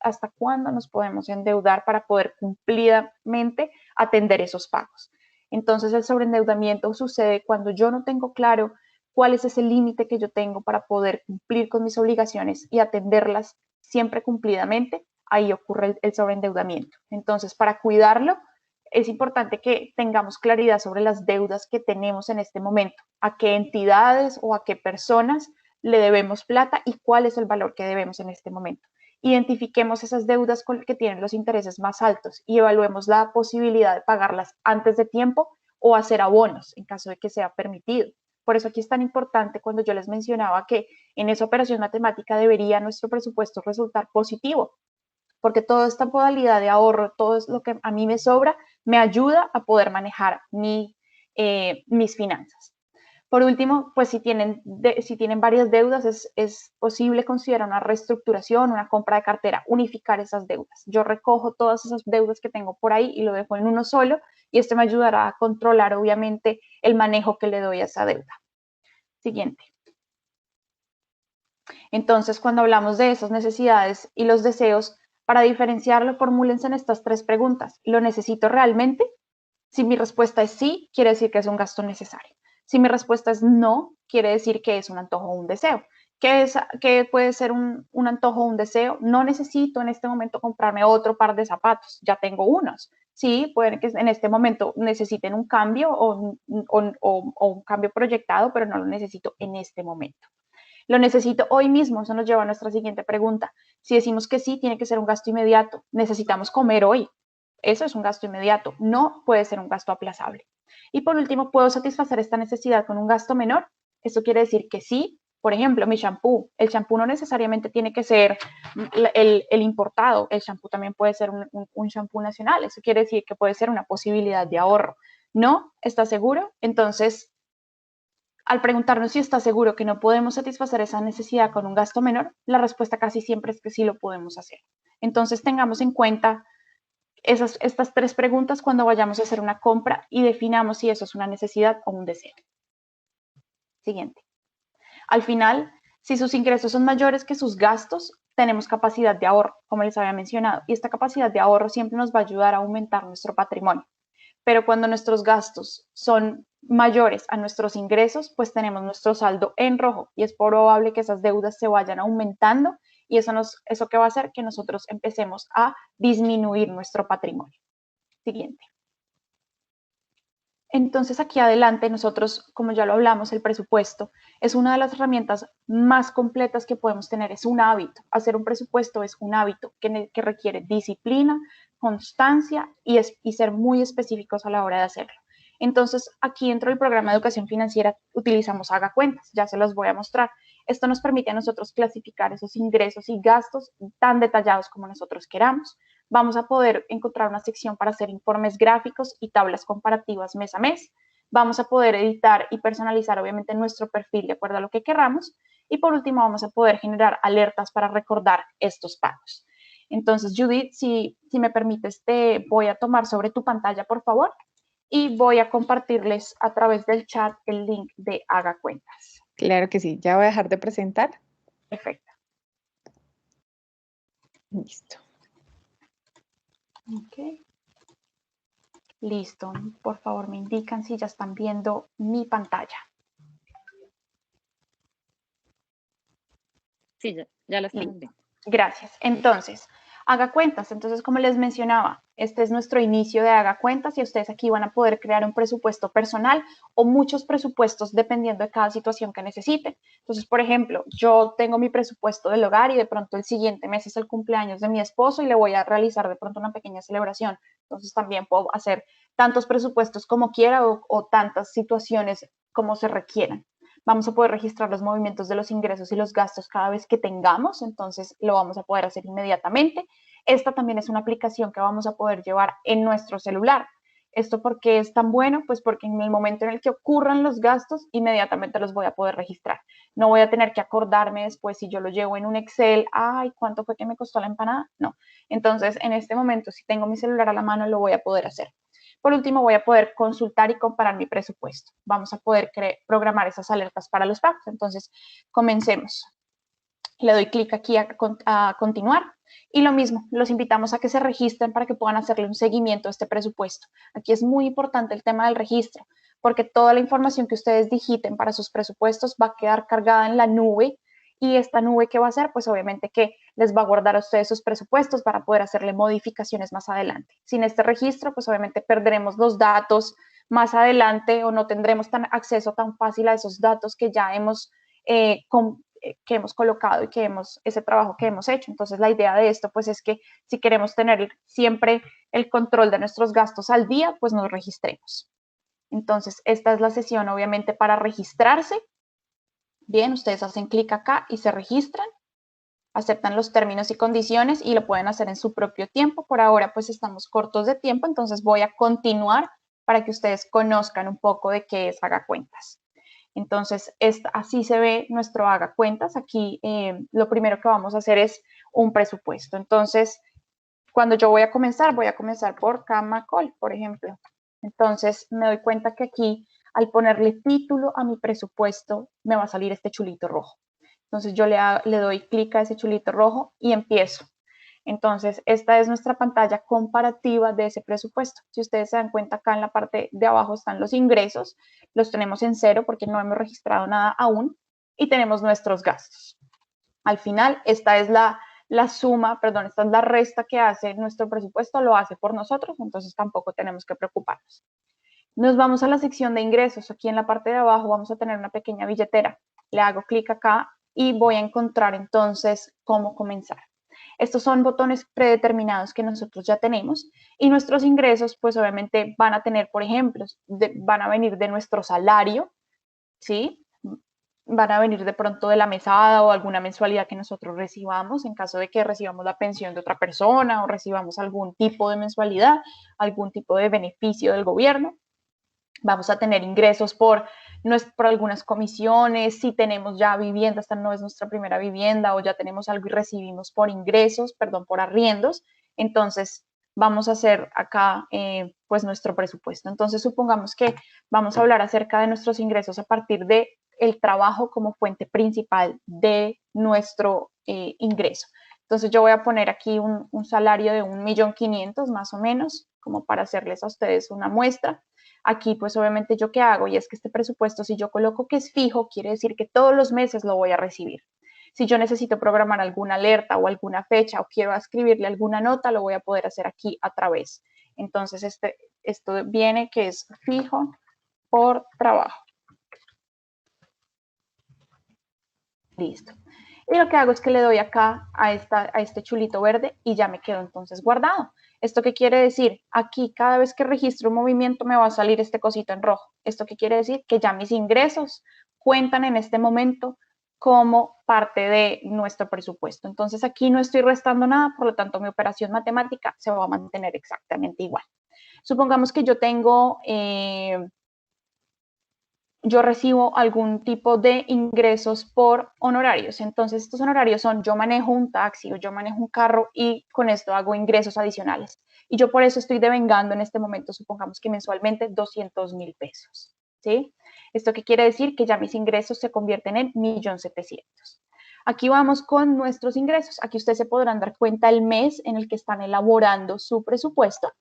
hasta cuándo nos podemos endeudar para poder cumplidamente atender esos pagos. Entonces, el sobreendeudamiento sucede cuando yo no tengo claro cuál es ese límite que yo tengo para poder cumplir con mis obligaciones y atenderlas siempre cumplidamente. Ahí ocurre el sobreendeudamiento. Entonces, para cuidarlo, es importante que tengamos claridad sobre las deudas que tenemos en este momento, a qué entidades o a qué personas le debemos plata y cuál es el valor que debemos en este momento. Identifiquemos esas deudas que tienen los intereses más altos y evaluemos la posibilidad de pagarlas antes de tiempo o hacer abonos en caso de que sea permitido. Por eso aquí es tan importante cuando yo les mencionaba que en esa operación matemática debería nuestro presupuesto resultar positivo, porque toda esta modalidad de ahorro, todo es lo que a mí me sobra, me ayuda a poder manejar mis finanzas. Por último, pues si tienen varias deudas, es posible considerar una reestructuración, una compra de cartera, unificar esas deudas. Yo recojo todas esas deudas que tengo por ahí y lo dejo en uno solo, y esto me ayudará a controlar, obviamente, el manejo que le doy a esa deuda. Siguiente. Entonces, cuando hablamos de esas necesidades y los deseos, para diferenciarlo, formúlense en estas 3 preguntas. ¿Lo necesito realmente? Si mi respuesta es sí, quiere decir que es un gasto necesario. Si mi respuesta es no, quiere decir que es un antojo o un deseo. ¿Qué puede ser un antojo o un deseo? No necesito en este momento comprarme otro par de zapatos, ya tengo unos. Sí, puede que en este momento necesiten un cambio o un cambio proyectado, pero no lo necesito en este momento. Lo necesito hoy mismo, eso nos lleva a nuestra siguiente pregunta. Si decimos que sí, tiene que ser un gasto inmediato. Necesitamos comer hoy. Eso es un gasto inmediato, no puede ser un gasto aplazable. Y por último, ¿puedo satisfacer esta necesidad con un gasto menor? Esto quiere decir que sí. Por ejemplo, mi shampoo. El shampoo no necesariamente tiene que ser el importado. El shampoo también puede ser un shampoo nacional. Eso quiere decir que puede ser una posibilidad de ahorro. ¿No? ¿Estás seguro? Entonces, al preguntarnos si está seguro que no podemos satisfacer esa necesidad con un gasto menor, la respuesta casi siempre es que sí lo podemos hacer. Entonces, tengamos en cuenta estas 3 preguntas cuando vayamos a hacer una compra y definamos si eso es una necesidad o un deseo. Siguiente. Al final, si sus ingresos son mayores que sus gastos, tenemos capacidad de ahorro, como les había mencionado, y esta capacidad de ahorro siempre nos va a ayudar a aumentar nuestro patrimonio. Pero cuando nuestros gastos son mayores a nuestros ingresos, pues tenemos nuestro saldo en rojo y es probable que esas deudas se vayan aumentando y eso que va a hacer que nosotros empecemos a disminuir nuestro patrimonio. Siguiente. Entonces, aquí adelante nosotros, como ya lo hablamos, el presupuesto es una de las herramientas más completas que podemos tener. Es un hábito. Hacer un presupuesto es un hábito que requiere disciplina, constancia y ser muy específicos a la hora de hacerlo. Entonces, aquí dentro del programa de educación financiera utilizamos Haga Cuentas. Ya se los voy a mostrar. Esto nos permite a nosotros clasificar esos ingresos y gastos tan detallados como nosotros queramos. Vamos a poder encontrar una sección para hacer informes gráficos y tablas comparativas mes a mes. Vamos a poder editar y personalizar, obviamente, nuestro perfil de acuerdo a lo que queramos. Y por último, vamos a poder generar alertas para recordar estos pagos. Entonces, Judith, si me permites, te voy a tomar sobre tu pantalla, por favor, y voy a compartirles a través del chat el link de Haga Cuentas. Claro que sí. Ya voy a dejar de presentar. Perfecto. Listo. Ok. Listo. Por favor, me indican si ya están viendo mi pantalla. Sí, ya la estamos viendo. Gracias. Entonces, Haga Cuentas. Entonces, como les mencionaba, este es nuestro inicio de Haga Cuentas y ustedes aquí van a poder crear un presupuesto personal o muchos presupuestos dependiendo de cada situación que necesiten. Entonces, por ejemplo, yo tengo mi presupuesto del hogar y de pronto el siguiente mes es el cumpleaños de mi esposo y le voy a realizar de pronto una pequeña celebración. Entonces, también puedo hacer tantos presupuestos como quiera o tantas situaciones como se requieran. Vamos a poder registrar los movimientos de los ingresos y los gastos cada vez que tengamos, entonces lo vamos a poder hacer inmediatamente. Esta también es una aplicación que vamos a poder llevar en nuestro celular. ¿Esto por qué es tan bueno? Pues porque en el momento en el que ocurran los gastos, inmediatamente los voy a poder registrar. No voy a tener que acordarme después si yo lo llevo en un Excel, ay, ¿cuánto fue que me costó la empanada? No. Entonces, en este momento, si tengo mi celular a la mano, lo voy a poder hacer. Por último, voy a poder consultar y comparar mi presupuesto. Vamos a poder programar esas alertas para los pagos. Entonces, comencemos. Le doy clic aquí a continuar. Y lo mismo, los invitamos a que se registren para que puedan hacerle un seguimiento a este presupuesto. Aquí es muy importante el tema del registro, porque toda la información que ustedes digiten para sus presupuestos va a quedar cargada en la nube. Y esta nube, ¿qué va a hacer? Pues obviamente que les va a guardar a ustedes sus presupuestos para poder hacerle modificaciones más adelante. Sin este registro, pues obviamente perderemos los datos más adelante o no tendremos acceso tan fácil a esos datos que ya hemos colocado y ese trabajo que hemos hecho. Entonces, la idea de esto, pues, es que si queremos tener siempre el control de nuestros gastos al día, pues nos registremos. Entonces, esta es la sesión, obviamente, para registrarse. Bien, ustedes hacen clic acá y se registran, aceptan los términos y condiciones y lo pueden hacer en su propio tiempo. Por ahora, pues, estamos cortos de tiempo, entonces voy a continuar para que ustedes conozcan un poco de qué es Haga Cuentas. Entonces, así se ve nuestro haga cuentas. Aquí lo primero que vamos a hacer es un presupuesto. Entonces, cuando yo voy a comenzar por Camacol, por ejemplo. Entonces, me doy cuenta que aquí, al ponerle título a mi presupuesto, me va a salir este chulito rojo. Entonces, yo le doy clic a ese chulito rojo y empiezo. Entonces, esta es nuestra pantalla comparativa de ese presupuesto. Si ustedes se dan cuenta, acá en la parte de abajo están los ingresos, los tenemos en cero porque no hemos registrado nada aún, y tenemos nuestros gastos. Al final, esta es la suma, perdón, esta es la resta que hace nuestro presupuesto, lo hace por nosotros, entonces tampoco tenemos que preocuparnos. Nos vamos a la sección de ingresos. Aquí en la parte de abajo vamos a tener una pequeña billetera. Le hago clic acá y voy a encontrar entonces cómo comenzar. Estos son botones predeterminados que nosotros ya tenemos y nuestros ingresos pues obviamente van a tener, por ejemplo, van a venir de nuestro salario, ¿sí? Van a venir de pronto de la mesada o alguna mensualidad que nosotros recibamos en caso de que recibamos la pensión de otra persona o recibamos algún tipo de mensualidad, algún tipo de beneficio del gobierno. Vamos a tener ingresos por algunas comisiones, si tenemos ya vivienda, esta no es nuestra primera vivienda o ya tenemos algo y recibimos por ingresos, perdón, por arriendos, entonces vamos a hacer acá pues nuestro presupuesto. Entonces supongamos que vamos a hablar acerca de nuestros ingresos a partir de el trabajo como fuente principal de nuestro ingreso. Entonces yo voy a poner aquí un salario de 1.500.000 más o menos, como para hacerles a ustedes una muestra. Aquí pues obviamente yo qué hago, y es que este presupuesto, si yo coloco que es fijo, quiere decir que todos los meses lo voy a recibir. Si yo necesito programar alguna alerta o alguna fecha o quiero escribirle alguna nota, lo voy a poder hacer aquí a través. Entonces esto viene que es fijo por trabajo. Listo. Y lo que hago es que le doy acá a este chulito verde y ya me quedo entonces guardado. ¿Esto qué quiere decir? Aquí cada vez que registro un movimiento me va a salir este cosito en rojo. ¿Esto qué quiere decir? Que ya mis ingresos cuentan en este momento como parte de nuestro presupuesto. Entonces aquí no estoy restando nada, por lo tanto mi operación matemática se va a mantener exactamente igual. Supongamos que yo tengo... yo recibo algún tipo de ingresos por honorarios. Entonces, estos honorarios son, yo manejo un taxi o yo manejo un carro y con esto hago ingresos adicionales. Y yo por eso estoy devengando en este momento, supongamos que mensualmente 200.000 pesos. ¿Sí? ¿Esto qué quiere decir? Que ya mis ingresos se convierten en 1.700.000. Aquí vamos con nuestros ingresos. Aquí ustedes se podrán dar cuenta el mes en el que están elaborando su presupuesto.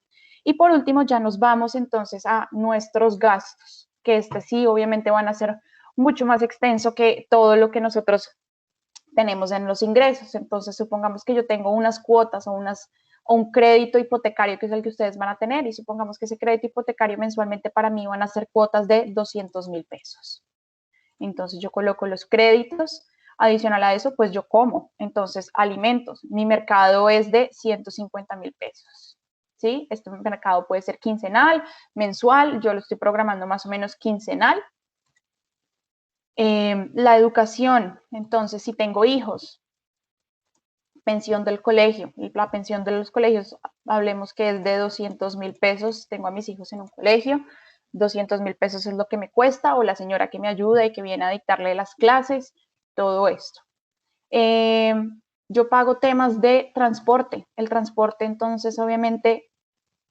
Y por último, ya nos vamos entonces a nuestros gastos, que sí obviamente van a ser mucho más extenso que todo lo que nosotros tenemos en los ingresos. Entonces, supongamos que yo tengo unas cuotas o un crédito hipotecario, que es el que ustedes van a tener, y supongamos que ese crédito hipotecario mensualmente para mí van a ser cuotas de 200.000 pesos. Entonces, yo coloco los créditos. Adicional a eso, pues yo como. Entonces, alimentos. Mi mercado es de 150.000 pesos. ¿Sí? Este mercado puede ser quincenal, mensual, yo lo estoy programando más o menos quincenal. La educación, entonces, si tengo hijos, pensión del colegio, la pensión de los colegios, hablemos que es de 200.000 pesos, tengo a mis hijos en un colegio, 200.000 pesos es lo que me cuesta, o la señora que me ayuda y que viene a dictarle las clases, todo esto. Yo pago temas de transporte, el transporte entonces obviamente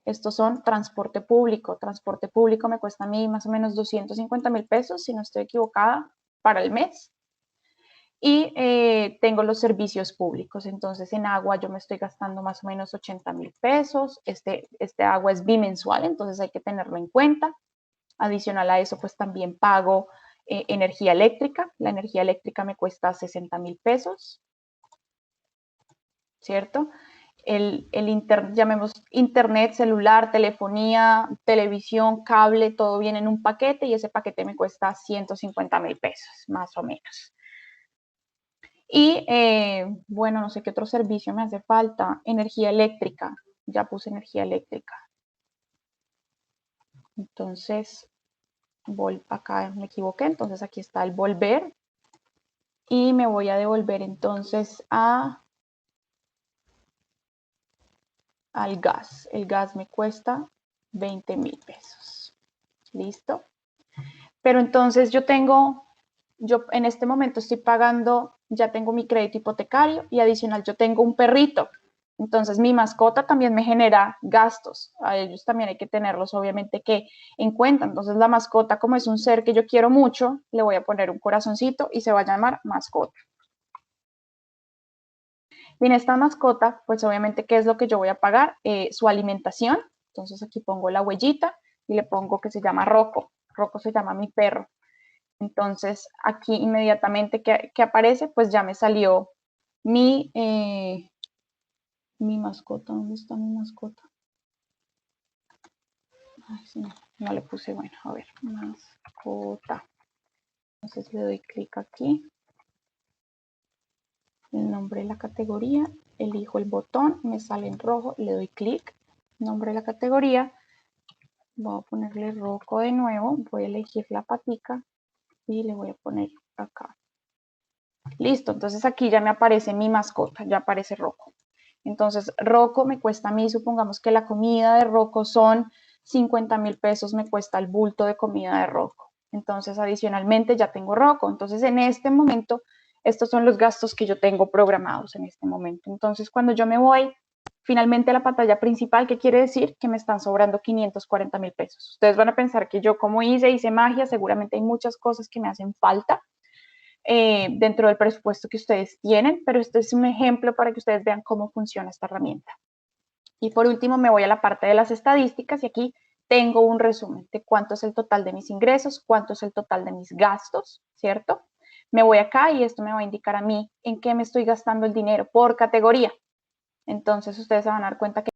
estos son transporte público. Transporte público me cuesta a mí más o menos 250.000 pesos, si no estoy equivocada, para el mes. Y tengo los servicios públicos. Entonces, en agua yo me estoy gastando más o menos 80.000 pesos. Este agua es bimensual, entonces hay que tenerlo en cuenta. Adicional a eso, pues también pago energía eléctrica. La energía eléctrica me cuesta 60.000 pesos, ¿cierto? Llamemos internet, celular, telefonía, televisión, cable, todo viene en un paquete y ese paquete me cuesta 150.000 pesos, más o menos. Y bueno, no sé qué otro servicio me hace falta. Energía eléctrica, ya puse energía eléctrica. Entonces, acá me equivoqué, entonces aquí está el volver. Y me voy a devolver entonces al gas. El gas me cuesta 20.000 pesos. ¿Listo? pero entonces yo en este momento estoy pagando, ya tengo mi crédito hipotecario y adicional yo tengo un perrito. Entonces mi mascota también me genera gastos, a ellos también hay que tenerlos obviamente que en cuenta. Entonces la mascota, como es un ser que yo quiero mucho, le voy a poner un corazoncito y se va a llamar mascota. Y en esta mascota, pues obviamente, ¿qué es lo que yo voy a pagar? Su alimentación. Entonces aquí pongo la huellita y le pongo que se llama Rocco. Rocco se llama mi perro. Entonces aquí inmediatamente que aparece, pues ya me salió mi mascota. ¿Dónde está mi mascota? Ay, sí, no le puse, bueno, a ver, mascota. Entonces le doy clic aquí. El nombre de la categoría, elijo el botón, me sale en rojo, le doy clic, nombre de la categoría, voy a ponerle Rocco de nuevo, voy a elegir la patica y le voy a poner acá. Listo, entonces aquí ya me aparece mi mascota, ya aparece Rocco. Entonces Rocco me cuesta a mí, supongamos que la comida de Rocco son 50.000 pesos, me cuesta el bulto de comida de Rocco. Entonces adicionalmente ya tengo Rocco, entonces en este momento estos son los gastos que yo tengo programados en este momento. Entonces, cuando yo me voy finalmente a la pantalla principal, ¿qué quiere decir? Que me están sobrando 540.000 pesos. Ustedes van a pensar que yo como hice magia, seguramente hay muchas cosas que me hacen falta dentro del presupuesto que ustedes tienen, pero este es un ejemplo para que ustedes vean cómo funciona esta herramienta. Y por último, me voy a la parte de las estadísticas y aquí tengo un resumen de cuánto es el total de mis ingresos, cuánto es el total de mis gastos, ¿cierto? Me voy acá y esto me va a indicar a mí en qué me estoy gastando el dinero por categoría. Entonces ustedes se van a dar cuenta que